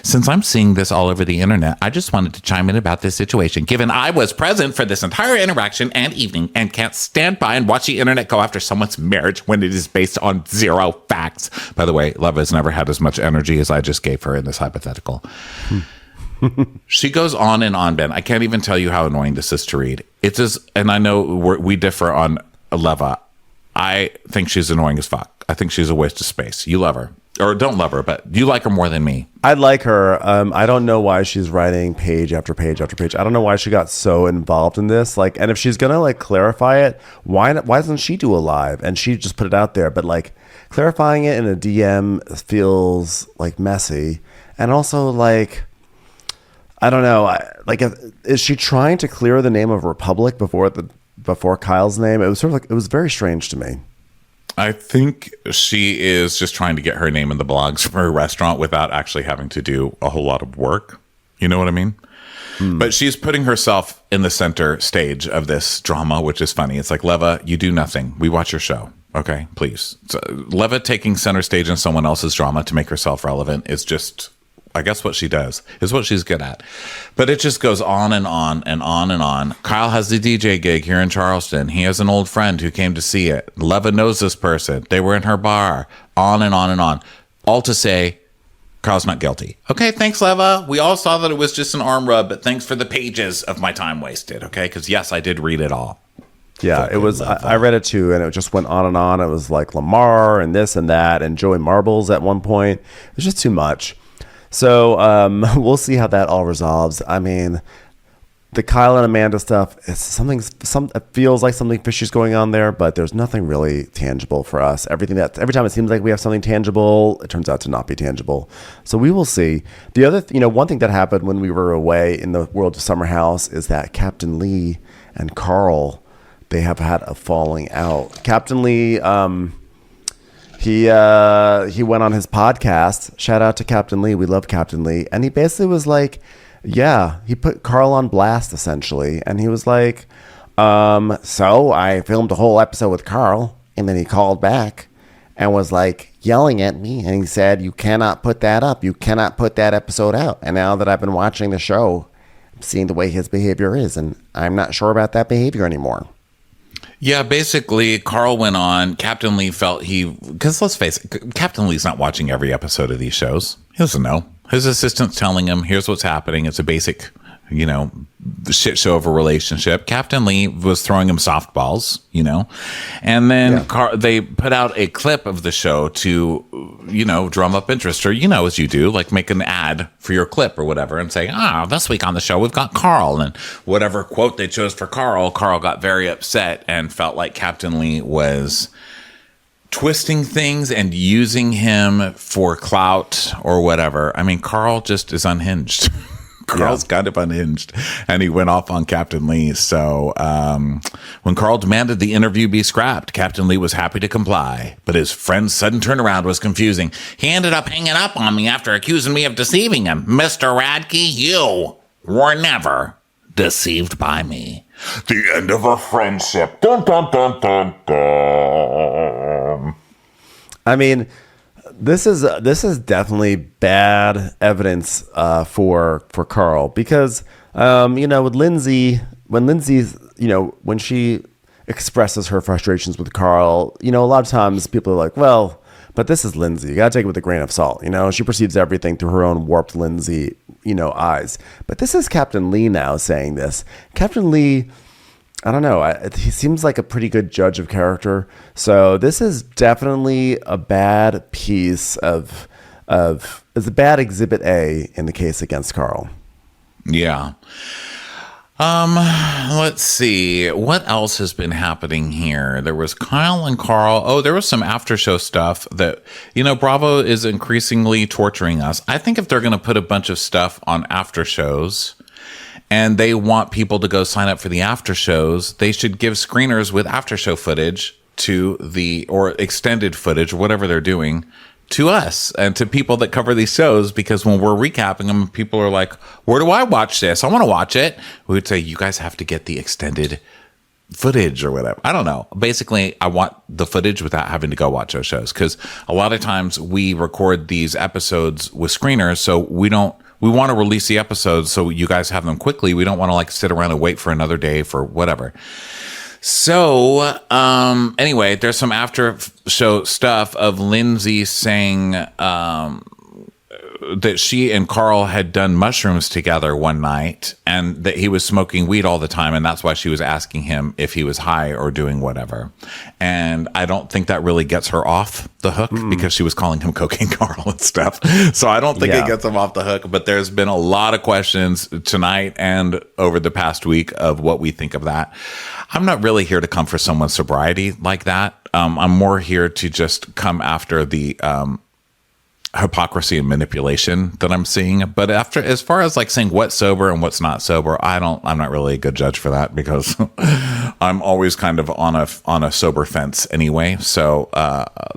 Since I'm seeing this all over the internet, I just wanted to chime in about this situation, given I was present for this entire interaction and evening and can't stand by and watch the internet go after someone's marriage when it is based on zero facts. By the way, Leva has never had as much energy as I just gave her in this hypothetical. She goes on and on, Ben. I can't even tell you how annoying this is to read. It's just, and I know we differ on Leva. I think she's annoying as fuck. I think she's a waste of space. You love her. Or don't love her, but you like her more than me. I like her. I don't know why she's writing page after page after page. I don't know why she got so involved in this. Like, and if she's gonna like clarify it, why doesn't she do a live and she just put it out there? But like clarifying it in a DM feels like messy, and also like I don't know. Is she trying to clear the name of Republic before Kyle's name? It was sort of like it was very strange to me. I think she is just trying to get her name in the blogs for her restaurant without actually having to do a whole lot of work. You know what I mean? But she's putting herself in the center stage of this drama, which is funny. It's like, Leva, you do nothing. We watch your show. Okay, please. So, Leva taking center stage in someone else's drama to make herself relevant is just, I guess what she does is what she's good at. But it just goes on and on and on and on. Kyle has the DJ gig here in Charleston. He has an old friend who came to see it. Leva knows this person. They were in her bar. On and on and on. All to say, Kyle's not guilty. Okay, thanks, Leva. We all saw that it was just an arm rub, but thanks for the pages of my time wasted, okay? Because, yes, I did read it all. Yeah, it was. I read it too, and it just went on and on. It was like Lamar and this and that, and Joey Marbles at one point. It was just too much. So we'll see how that all resolves. I mean, the Kyle and Amanda stuff, it feels like something fishy's going on there, but there's nothing really tangible for us. Every time it seems like we have something tangible, it turns out to not be tangible. So we will see. The other, one thing that happened when we were away in the world of Summer House is that Captain Lee and Carl, they have had a falling out. Captain Lee, he went on his podcast. Shout out to Captain Lee. We love Captain Lee. And he basically was like, yeah, he put Carl on blast essentially. And he was like, so I filmed a whole episode with Carl. And then he called back and was like yelling at me. And he said, you cannot put that up. You cannot put that episode out. And now that I've been watching the show, I'm seeing the way his behavior is. And I'm not sure about that behavior anymore. Yeah, basically, Carl went on. Captain Lee felt because let's face it, Captain Lee's not watching every episode of these shows. He doesn't know. His assistant's telling him, here's what's happening. It's a basic, shit show of a relationship. Captain Lee was throwing him softballs, and then they put out a clip of the show to, drum up interest, or, as you do, like make an ad for your clip or whatever and say, this week on the show, we've got Carl, and whatever quote they chose for Carl got very upset and felt like Captain Lee was twisting things and using him for clout or whatever. I mean, Carl just is unhinged. Carl's kind of unhinged, and he went off on Captain Lee. So when Carl demanded the interview be scrapped, Captain Lee was happy to comply, but his friend's sudden turnaround was confusing. He ended up hanging up on me after accusing me of deceiving him. Mr. Radke, you were never deceived by me. The end of a friendship. Dun, dun, dun, dun, dun. I mean, this is definitely bad evidence for Carl, because with Lindsay, when she expresses her frustrations with Carl, a lot of times people are like, well, but this is Lindsay. You got to take it with a grain of salt. She perceives everything through her own warped Lindsay, eyes. But this is Captain Lee now saying this. Captain Lee, I don't know. He seems like a pretty good judge of character. So this is definitely a bad piece it's a bad exhibit A in the case against Carl. Yeah. Let's see. What else has been happening here? There was Kyle and Carl. Oh, there was some after show stuff that, Bravo is increasingly torturing us. I think if they're going to put a bunch of stuff on after shows, and they want people to go sign up for the after shows, they should give screeners with after show footage or extended footage or whatever they're doing to us and to people that cover these shows, because when we're recapping them, people are like, where do I watch this? I want to watch it. We would say, you guys have to get the extended footage or whatever. I don't know. Basically, I want the footage without having to go watch those shows, because a lot of times we record these episodes with screeners, so we want to release the episodes so you guys have them quickly. We don't want to like sit around and wait for another day for whatever. So, anyway, there's some after show stuff of Lindsay saying that she and Carl had done mushrooms together one night, and that he was smoking weed all the time, and that's why she was asking him if he was high or doing whatever. And I don't think that really gets her off the hook, because she was calling him Cocaine Carl and stuff. So I don't think it gets him off the hook, but there's been a lot of questions tonight and over the past week of what we think of that. I'm not really here to come for someone's sobriety like that. I'm more here to just come after the hypocrisy and manipulation that I'm seeing. But as far as like saying what's sober and what's not sober, I'm not really a good judge for that, because I'm always kind of on a sober fence anyway. So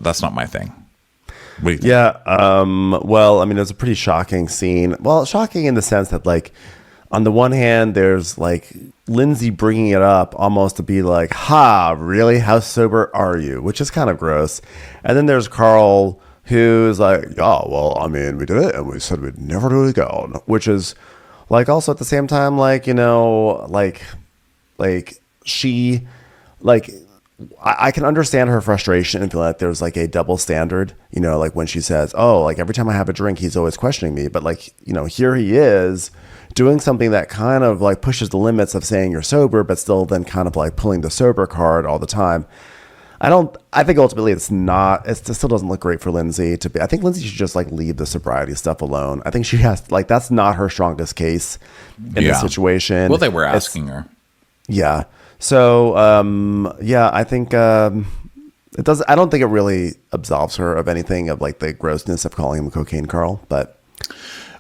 that's not my thing. Yeah. Well, I mean, it was a pretty shocking scene. Well, shocking in the sense that, like, on the one hand, there's like Lindsay bringing it up almost to be like, ha, really? How sober are you? Which is kind of gross. And then there's Carl, who's like, yeah, well, I mean, we did it and we said we'd never do it again. Which is like also at the same time, like, you know, like she, like, I can understand her frustration and feel like there's like a double standard, you know, like when she says, oh, like every time I have a drink, he's always questioning me. But like, you know, here he is doing something that kind of like pushes the limits of saying you're sober, but still then kind of like pulling the sober card all the time. I think ultimately it still doesn't look great for Lindsay to be. I think Lindsay should just like leave the sobriety stuff alone. I think she has, like, that's not her strongest case in this situation. Well, they were asking her. Yeah. So, I think it does. I don't think it really absolves her of anything of like the grossness of calling him Cocaine Carl, but.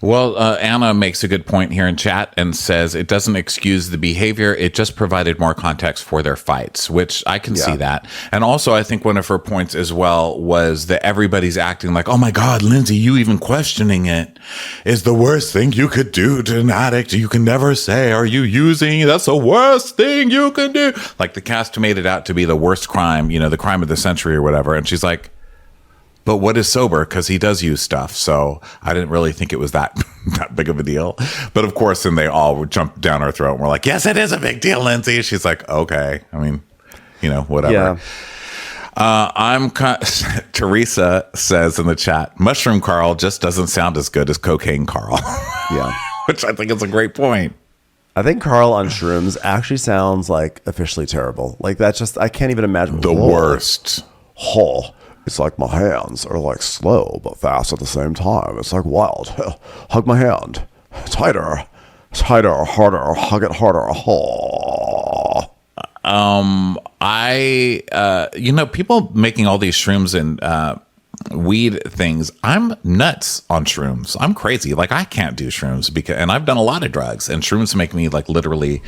Well, Anna makes a good point here in chat and says it doesn't excuse the behavior. It just provided more context for their fights, which I can see that. And also, I think one of her points as well was that everybody's acting like, oh my God, Lindsay, you even questioning it is the worst thing you could do to an addict. You can never say, are you using? That's the worst thing you can do. Like the cast made it out to be the worst crime, you know, the crime of the century or whatever. And she's like, but what is sober? Because he does use stuff. So I didn't really think it was that big of a deal. But of course, then they all jumped down her throat and were like, yes, it is a big deal, Lindsay. She's like, okay. I mean, you know, whatever. Yeah. Teresa says in the chat, Mushroom Carl just doesn't sound as good as Cocaine Carl. Yeah. Which I think is a great point. I think Carl on shrooms actually sounds like officially terrible. Like that's just, I can't even imagine. The worst. It's like my hands are like slow but fast at the same time. It's like wild. Hug my hand. Tighter, harder, hug it harder. You know, people making all these shrooms and weed things. I'm nuts on shrooms. I'm crazy. Like I can't do shrooms and I've done a lot of drugs, and shrooms make me like literally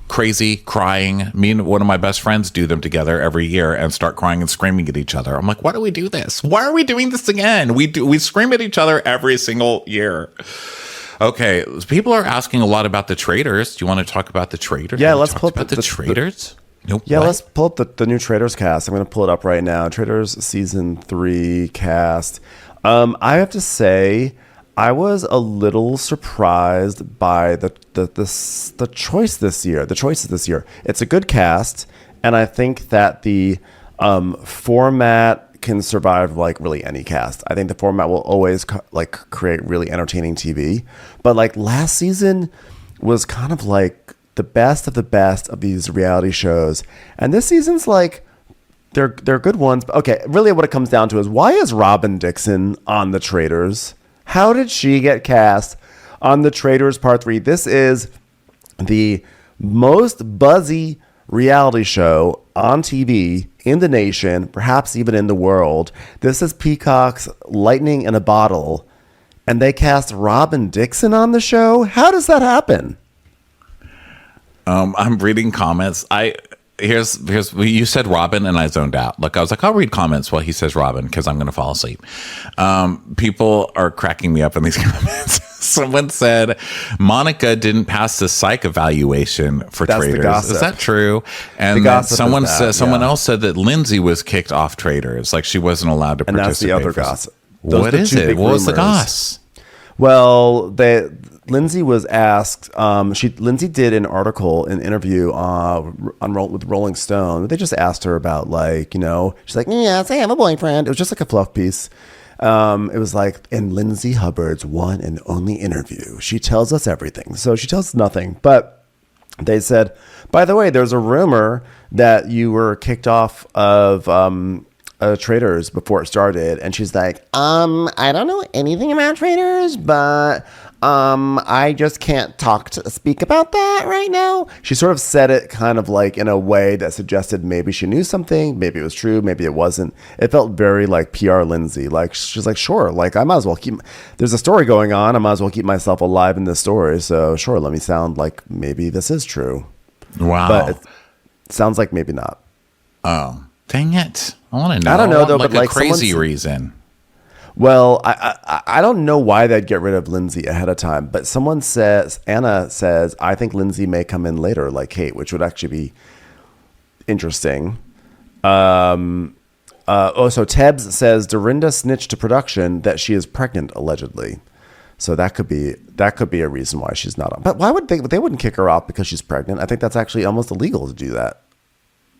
crazy, crying. Me and one of my best friends do them together every year and start crying and screaming at each other. I'm like, why do we do this? Why are we doing this again? We scream at each other every single year. Okay, people are asking a lot about the traders. Do you want to talk about the traders? Yeah, let's pull up the traders. Let's pull up the new Traders cast. I'm going to pull it up right now. Traders season 3 cast. I have to say, I was a little surprised by the choices this year. It's a good cast, and I think that the format can survive like really any cast. I think the format will always create really entertaining TV. But like last season was kind of like the best of these reality shows, and this season's like they're good ones. But okay, really, what it comes down to is why is Robin Dixon on the Traders? How did she get cast on the Traders Part 3? This is the most buzzy reality show on TV in the nation, perhaps even in the world. This is Peacock's Lightning in a Bottle, and they cast Robin Dixon on the show? How does that happen? I'm reading comments. here's you said Robin and I zoned out. Like I was like, I'll read comments while he says Robin because I'm going to fall asleep. People are cracking me up in these comments. Someone said Monica didn't pass the psych evaluation for That's the Traders. gossip. Is that true? And then someone else said that Lindsay was kicked off Traders, like she wasn't allowed to And participate. that's the other gossip. Those What are the is two it? big What was the rumors. goss? Well, Lindsay was asked. Lindsay did an article, an interview with Rolling Stone. They just asked her about she's like, yes, I have a boyfriend. It was just like a fluff piece. It was like in Lindsay Hubbard's one and only interview, she tells us everything. So she tells us nothing. But they said, by the way, there's a rumor that you were kicked off of Traders before it started. And she's like, I don't know anything about Traders, but I just can't speak about that right now. She sort of said it kind of like in a way that suggested maybe she knew something, maybe it was true, maybe it wasn't. It felt very like PR Lindsay. Like she's like, sure, like I might as well there's a story going on. I might as well keep myself alive in this story. So sure, let me sound like maybe this is true. Wow. But it sounds like maybe not. Oh, dang it. I want to know. I don't know though, like but like a crazy reason. Well, I don't know why they'd get rid of Lindsay ahead of time, but Anna says, I think Lindsay may come in later like Kate, which would actually be interesting. So Tebbs says Dorinda snitched to production that she is pregnant, allegedly. So that could be a reason why she's not on. But why would they wouldn't kick her off because she's pregnant? I think that's actually almost illegal to do that.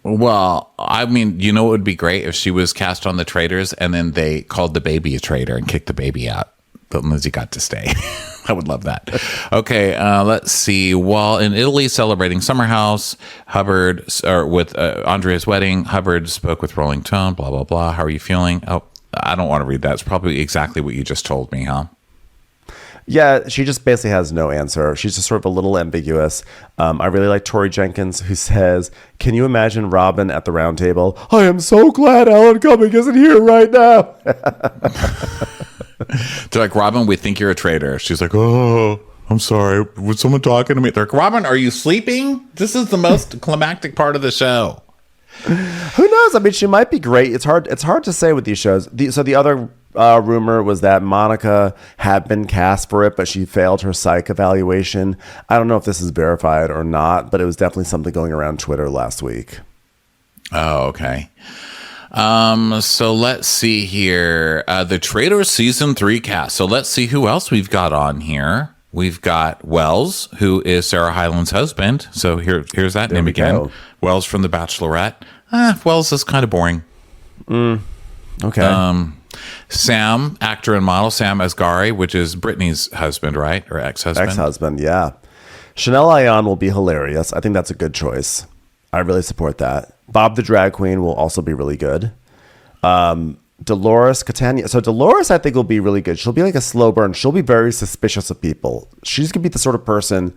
Well, I mean, it would be great if she was cast on the Traders and then they called the baby a traitor and kicked the baby out, but Lindsay got to stay. I would love that. Okay, let's see. While in Italy celebrating Summer House, with Andrea's wedding, Hubbard spoke with Rolling Stone, blah, blah, blah. How are you feeling? Oh, I don't want to read that. It's probably exactly what you just told me, huh? Yeah, she just basically has no answer. She's just sort of a little ambiguous. I really like Tori Jenkins, who says, can you imagine Robin at the round table? I am so glad Alan Cumming isn't here right now. They're like, Robin, we think you're a traitor. She's like, oh, I'm sorry. Was someone talking to me? They're like, Robin, are you sleeping? This is the most climactic part of the show. Who knows? I mean, she might be great. It's hard to say with these shows. So the other rumor was that Monica had been cast for it, but she failed her psych evaluation. I don't know if this is verified or not, but it was definitely something going around Twitter last week. Oh, okay. So let's see here. The Traders season 3 cast. So let's see who else we've got on here. We've got Wells, who is Sarah Hyland's husband. So here's that name again. Go. Wells from The Bachelorette. Wells is kind of boring. Okay. Sam, actor and model, Sam Asghari, which is Brittany's husband, right? Or ex-husband? Ex-husband, yeah. Chanel Ayan will be hilarious. I think that's a good choice. I really support that. Bob the Drag Queen will also be really good. Dolores Catania. So Dolores, I think, will be really good. She'll be like a slow burn. She'll be very suspicious of people. She's going to be the sort of person,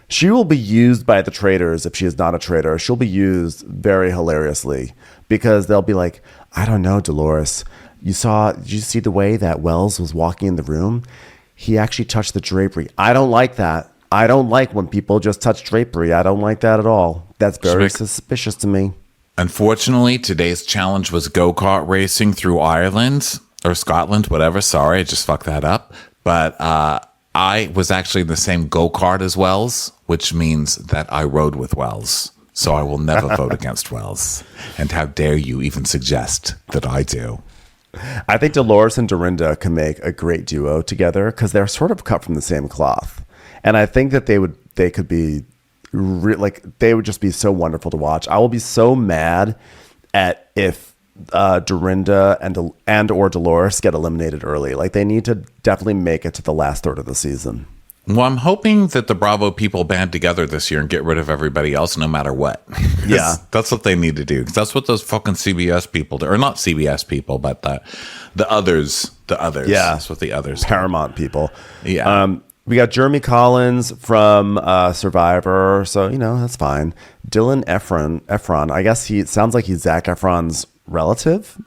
she will be used by the traders if she is not a traitor. She'll be used very hilariously because they'll be like, I don't know, Dolores. Did you see the way that Wells was walking in the room? He actually touched the drapery. I don't like that. I don't like when people just touch drapery. I don't like that at all. That's very suspicious to me. Unfortunately, today's challenge was go-kart racing through Ireland or Scotland, whatever. Sorry, I just fucked that up. But I was actually in the same go-kart as Wells, which means that I rode with Wells. So I will never vote against Wells. And how dare you even suggest that I do? I think Dolores and Dorinda can make a great duo together because they're sort of cut from the same cloth. And I think that they would just be so wonderful to watch. I will be so mad at if Dorinda and or Dolores get eliminated early. Like they need to definitely make it to the last third of the season. Well, I'm hoping that the Bravo people band together this year and get rid of everybody else no matter what. Yeah. That's what they need to do. 'Cause that's what those fucking CBS people do. Or not CBS people, but the others. Yeah. That's what the others do. Paramount people. Yeah. We got Jeremy Collins from Survivor. So, that's fine. Dylan Efron. I guess it sounds like he's Zac Efron's relative.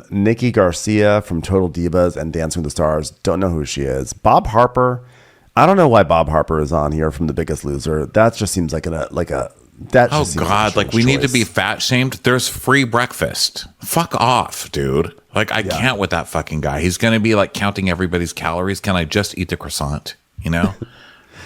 Nikki Garcia from Total Divas and Dancing with the Stars. Don't know who she is. Bob Harper. I don't know why Bob Harper is on here from The Biggest Loser. That just seems like a That Oh just seems God! a Like we strange need to be choice. fat shamed. There's free breakfast. Fuck off, dude. Like I can't with that fucking guy. He's gonna be like counting everybody's calories. Can I just eat the croissant? You know.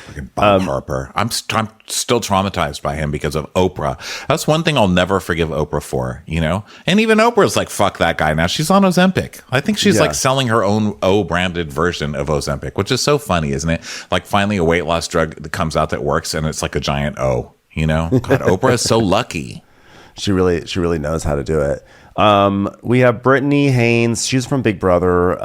Fucking Bob Harper. I'm still traumatized by him because of Oprah. That's one thing I'll never forgive Oprah for. You know. And even Oprah's like, fuck that guy now. She's on Ozempic. I think she's like selling her own O branded version of Ozempic, which is so funny, isn't it? Like finally a weight loss drug that comes out that works, and it's like a giant O. You know, God, Oprah is so lucky. She really knows how to do it. We have Brittany Haynes. She's from Big Brother.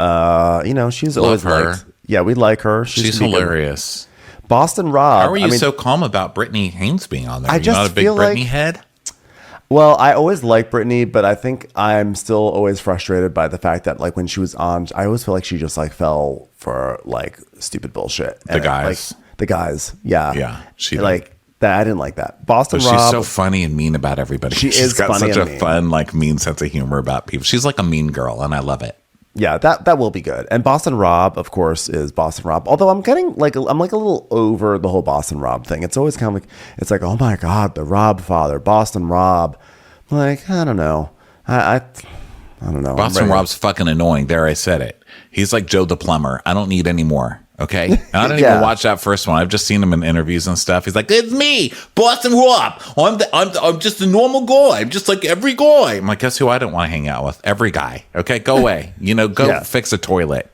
You know, she's always her. liked. Yeah, we like her. She's hilarious. Boston Rob. How are you so calm about Brittany Haynes being on there? I You're not a big feel Brittany like- head? Well, I always liked Brittany, but I think I'm still always frustrated by the fact that like when she was on, I always feel like she just like fell for like stupid bullshit. The guys. Like the guys. Yeah. Yeah, she did. like that. I didn't like that. Boston But Rob. she's so funny and mean about everybody. She's She's got funny such a and mean. fun, like mean sense of humor about people. She's like a mean girl, and I love it. Yeah, that will be good. And Boston Rob, of course, is Boston Rob. Although I'm like a little over the whole Boston Rob thing. It's always kind of like, it's like, oh my God, the Rob father, Boston Rob. I'm like, I don't know. I don't know. Boston Rob's fucking annoying. There, I said it. He's like Joe the plumber. I don't need any more. Okay, and I didn't even watch that first one. I've just seen him in interviews and stuff. He's like, "It's me, Boston Rob. I'm just a normal guy. I'm just like every guy." I'm like, guess who I don't want to hang out with? Every guy. Okay, go away. You know, go fix a toilet.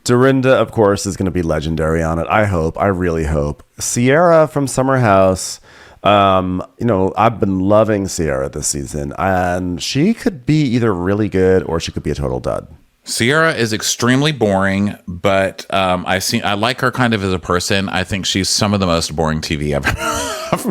Dorinda, of course, is going to be legendary on it. I hope. I really hope. Sierra from Summer House. You know, I've been loving Sierra this season, and she could be either really good or she could be a total dud. Sierra is extremely boring, but I like her kind of as a person. I think she's some of the most boring TV ever.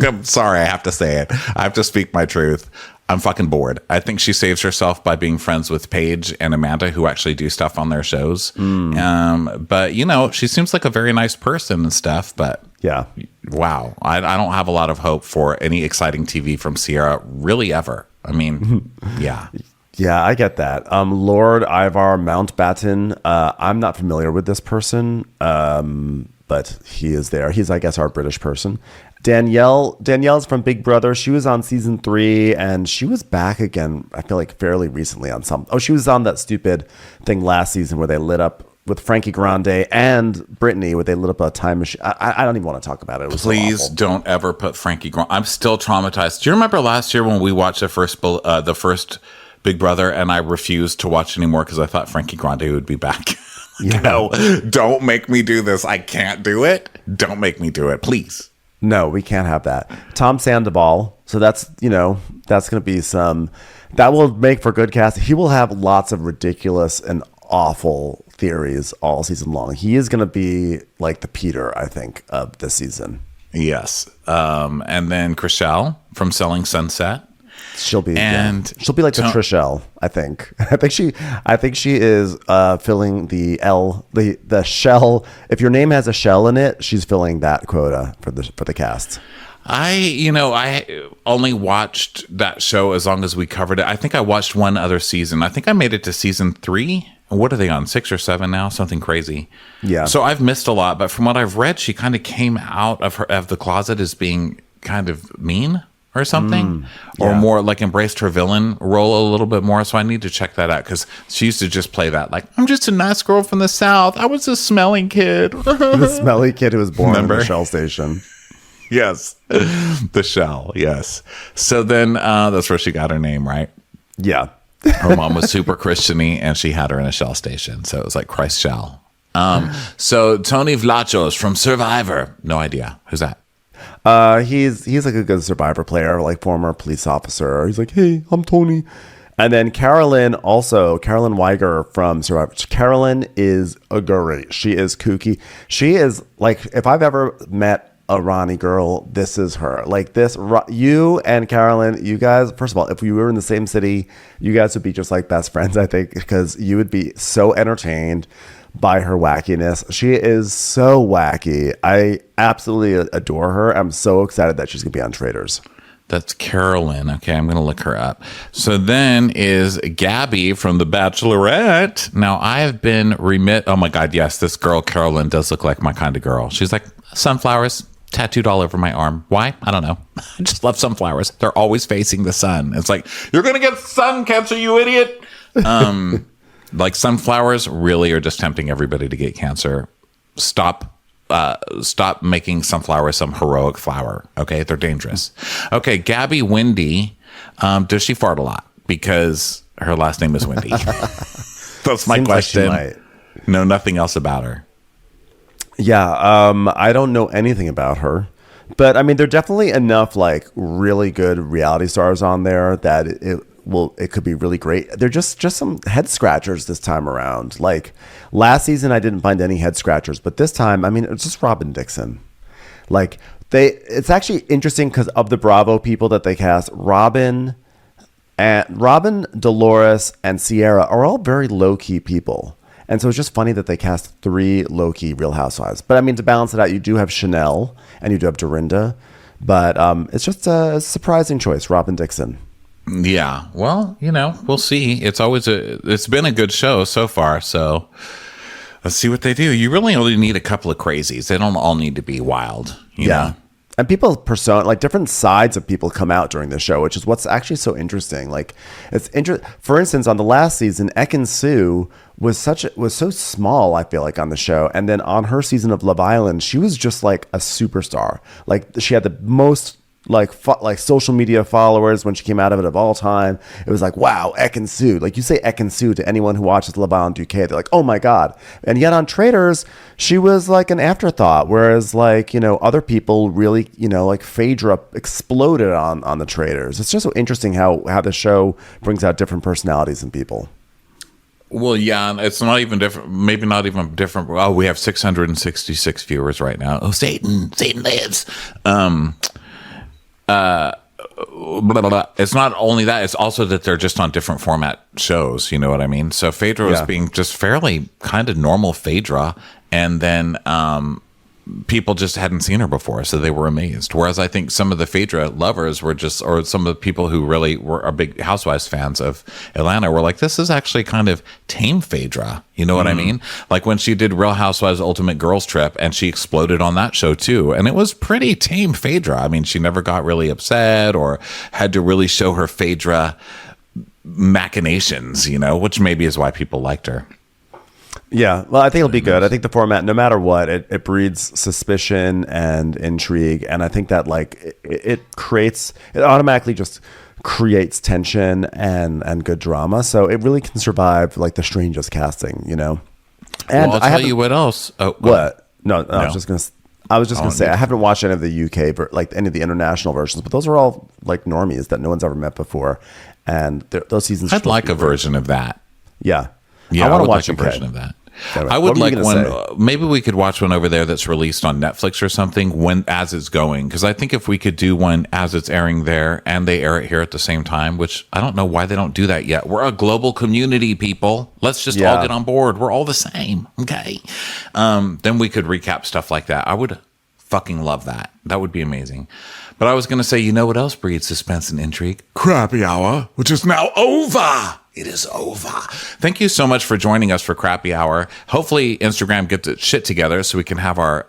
I'm sorry, I have to say it. I have to speak my truth. I'm fucking bored. I think she saves herself by being friends with Paige and Amanda, who actually do stuff on their shows. But you know, she seems like a very nice person and stuff. But yeah, wow, I don't have a lot of hope for any exciting TV from Sierra really ever. I mean, yeah. Yeah, I get that. Lord Ivar Mountbatten. I'm not familiar with this person, but he is there. He's, I guess, our British person. Danielle's from Big Brother. She was on season 3, and she was back again, I feel like fairly recently on some. Oh, she was on that stupid thing last season where they lit up with Frankie Grande and Brittany, where they lit up a time machine. I don't even want to talk about it. It was Please so awful. don't ever put Frankie Grande. I'm still traumatized. Do you remember last year when we watched the first Big Brother, and I refused to watch anymore because I thought Frankie Grande would be back? No, don't make me do this. I can't do it. Don't make me do it, please. No, we can't have that. Tom Sandoval. So that's, you know, that's going to be that will make for good cast. He will have lots of ridiculous and awful theories all season long. He is going to be like the Peter, I think, of this season. Yes. And then Chriselle from Selling Sunset. She'll be she'll be like the Trishelle, I think. I think she is filling the shell. If your name has a shell in it, she's filling that quota for the cast. I only watched that show as long as we covered it. I think I watched one other season. I think I made it to season 3. What are they on? 6 or 7 now? Something crazy. Yeah. So I've missed a lot, but from what I've read, she kind of came out of the closet as being kind of mean or something, or more like embraced her villain role a little bit more. So I need to check that out, because she used to just play that like, I'm just a nice girl from the South. I was a smelly kid. The smelly kid who was born in Remember? the Shell station. Yes. The Shell. Yes. So then that's where she got her name, right? Yeah. Her mom was super Christian-y, and she had her in a Shell station. So it was like Christ Shell. So Tony Vlachos from Survivor. No idea. Who's that? He's like a good Survivor player, like former police officer. He's like, hey, I'm Tony. And then Carolyn Weiger from Survivor. Carolyn is a great. She is kooky. She is like, if I've ever met a Ronnie girl, this is her. Like this, you and Carolyn, you guys, first of all, if we were in the same city, you guys would be just like best friends, I think, because you would be so entertained by her wackiness. She is so wacky. I absolutely adore her. I'm so excited that she's going to be on Traitors. That's Carolyn. Okay, I'm going to look her up. So then is Gabby from The Bachelorette. Now, I have been oh my God, yes, this girl, Carolyn, does look like my kind of girl. She's like, sunflowers, tattooed all over my arm. Why? I don't know. I just love sunflowers. They're always facing the sun. It's like, you're going to get sun cancer, you idiot. Like sunflowers really are just tempting everybody to get cancer. Stop making sunflowers some heroic flower. Okay. They're dangerous. Okay. Gabby Wendy. Does she fart a lot? Because her last name is Wendy. That's my question. Like know nothing else about her. Yeah, I don't know anything about her, but I mean, there are definitely enough like really good reality stars on there that it could be really great. They're just some head scratchers this time around. Like last season, I didn't find any head scratchers, but this time, I mean, it's just Robin Dixon. Like it's actually interesting because of the Bravo people that they cast, Robin, Dolores, and Sierra are all very low key people. And so it's just funny that they cast 3 low-key Real Housewives. But I mean, to balance it out, you do have Chanel and you do have Dorinda. But it's just a surprising choice, Robin Dixon. Yeah. Well, we'll see. It's been a good show so far. So let's see what they do. You really only need a couple of crazies. They don't all need to be wild. You know? And people's persona, like different sides of people come out during the show, which is what's actually so interesting. Like for instance, on the last season, Ekin-Su was so small, I feel like, on the show. And then on her season of Love Island, she was just like a superstar. Like she had the most like social media followers when she came out of it of all time. It was like, wow, Ekin-Su. Like you say Ekin-Su to anyone who watches Love Island UK, they're like, oh my God. And yet on Traitors, she was like an afterthought. Whereas like, other people really, like Phaedra exploded on the Traitors. It's just so interesting how the show brings out different personalities in people. Well, yeah, it's not even different. Maybe not even different. Oh, we have 666 viewers right now. Oh, Satan lives. Blah, blah, blah. It's not only that, it's also that they're just on different format shows, you know what I mean? So Phaedra was being just fairly kind of normal Phaedra, and then people just hadn't seen her before, so they were amazed. Whereas I think some of the Phaedra lovers were or some of the people who really are big Housewives fans of Atlanta were like, this is actually kind of tame Phaedra. You know what I mean? Like when she did Real Housewives Ultimate Girls Trip, and she exploded on that show too. And it was pretty tame Phaedra. I mean, she never got really upset or had to really show her Phaedra machinations, which maybe is why people liked her. Yeah, well, I think it'll be good. I think the format, no matter what, it breeds suspicion and intrigue, and I think that like it automatically just creates tension and good drama. So it really can survive like the strangest casting, And well, I'll tell you what else. Oh, what? No. I was just gonna say I haven't watched any of the UK, like any of the international versions, but those are all like normies that no one's ever met before, and those seasons. I'd like a version of that. Yeah. I want to watch a version of that. I would like one. Maybe we could watch one over there that's released on Netflix or something as it's going. Because I think if we could do one as it's airing there and they air it here at the same time, which I don't know why they don't do that yet. We're a global community, people. Let's just all get on board. We're all the same. Okay. Then we could recap stuff like that. I would fucking love that. That would be amazing. But I was going to say, what else breeds suspense and intrigue? Crappy Hour, which is now over. It is over. Thank you so much for joining us for Crappy Hour. Hopefully Instagram gets its shit together so we can have our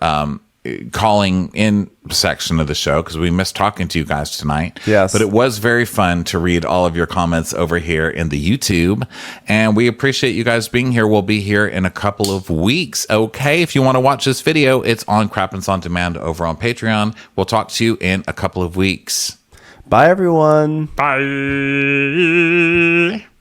calling in section of the show, because we missed talking to you guys tonight. Yes. But it was very fun to read all of your comments over here in the YouTube. And we appreciate you guys being here. We'll be here in a couple of weeks. Okay. If you want to watch this video, it's on Crappens On Demand over on Patreon. We'll talk to you in a couple of weeks. Bye, everyone. Bye.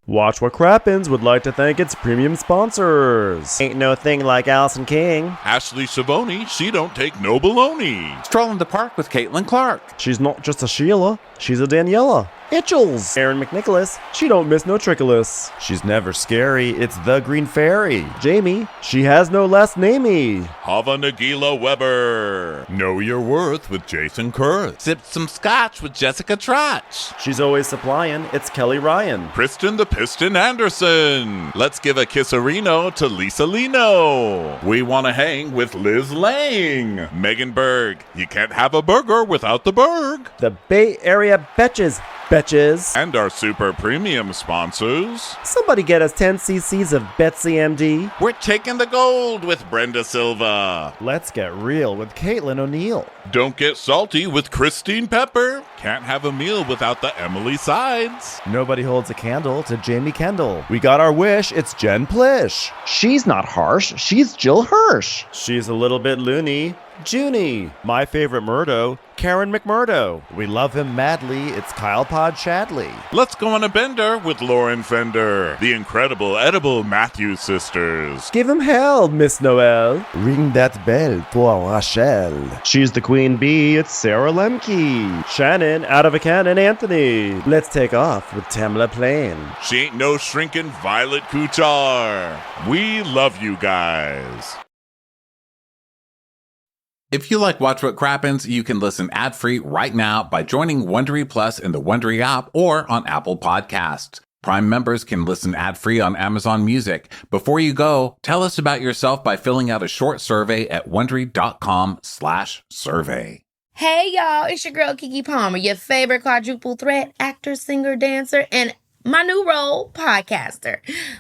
Watch What Crappens would like to thank its premium sponsors. Ain't no thing like Allison King. Ashley Savoni, she don't take no baloney. Stroll in the park with Caitlin Clark. She's not just a Sheila, she's a Daniela. Itchels. Aaron McNicholas, she don't miss no trickolas. She's never scary, it's the Green Fairy. Jamie, she has no last namey. Hava Nagila Weber. Know Your Worth with Jason Kurth. Sip some scotch with Jessica Trotch. She's always supplying, it's Kelly Ryan. Kristen the Piston Anderson. Let's give a kisserino to Lisa Lino. We want to hang with Liz Lang. Megan Berg, you can't have a burger without the Berg. The Bay Area Betches. Betches. And our super premium sponsors. Somebody get us 10 cc's of Betsy MD. We're taking the gold with Brenda Silva. Let's get real with Caitlin O'Neill. Don't get salty with Christine Pepper. Can't have a meal without the Emily sides. Nobody holds a candle to Jamie Kendall. We got our wish, it's Jen Plish. She's not harsh, she's Jill Hirsch. She's a little bit loony. Junie. My favorite Murdo, Karen McMurdo. We love him madly, it's Kyle Pod Shadley. Let's go on a bender with Lauren Fender. The incredible edible Matthews sisters. Give him hell, Miss Noel. Ring that bell for Rachel. She's the queen bee, it's Sarah Lemke. Shannon, out of a cannon, Anthony. Let's take off with Tamla Plain. She ain't no shrinking Violet Kuchar. We love you guys. If you like Watch What Crappens, you can listen ad-free right now by joining Wondery Plus in the Wondery app or on Apple Podcasts. Prime members can listen ad-free on Amazon Music. Before you go, tell us about yourself by filling out a short survey at Wondery.com/survey. Hey y'all, it's your girl Keke Palmer, your favorite quadruple threat actor, singer, dancer, and my new role, podcaster.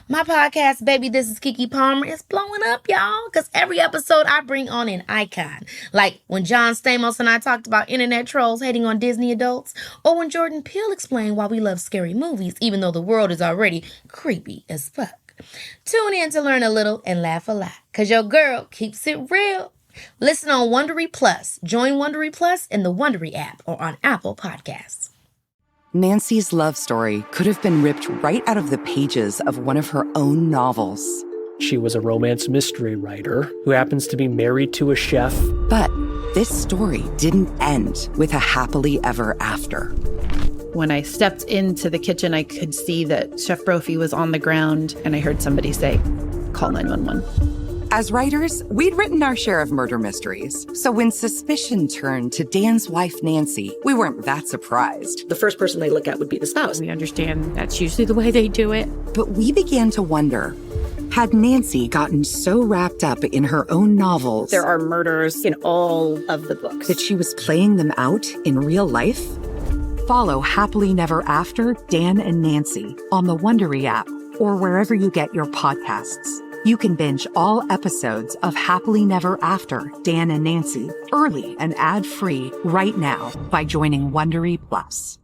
My podcast, Baby This is Keke Palmer, is blowing up, y'all, because every episode I bring on an icon. Like when John Stamos and I talked about internet trolls hating on Disney adults, or when Jordan Peele explained why we love scary movies, even though the world is already creepy as fuck. Tune in to learn a little and laugh a lot, because your girl keeps it real. Listen on Wondery Plus. Join Wondery Plus in the Wondery app or on Apple Podcasts. Nancy's love story could have been ripped right out of the pages of one of her own novels. She was a romance mystery writer who happens to be married to a chef. But this story didn't end with a happily ever after. When I stepped into the kitchen, I could see that Chef Brophy was on the ground, and I heard somebody say, "Call 911." As writers, we'd written our share of murder mysteries. So when suspicion turned to Dan's wife, Nancy, we weren't that surprised. The first person they look at would be the spouse. We understand that's usually the way they do it. But we began to wonder, had Nancy gotten so wrapped up in her own novels... There are murders in all of the books. ...that she was playing them out in real life? Follow Happily Never After, Dan and Nancy on the Wondery app or wherever you get your podcasts. You can binge all episodes of Happily Never After, Dan and Nancy, early and ad-free right now by joining Wondery Plus.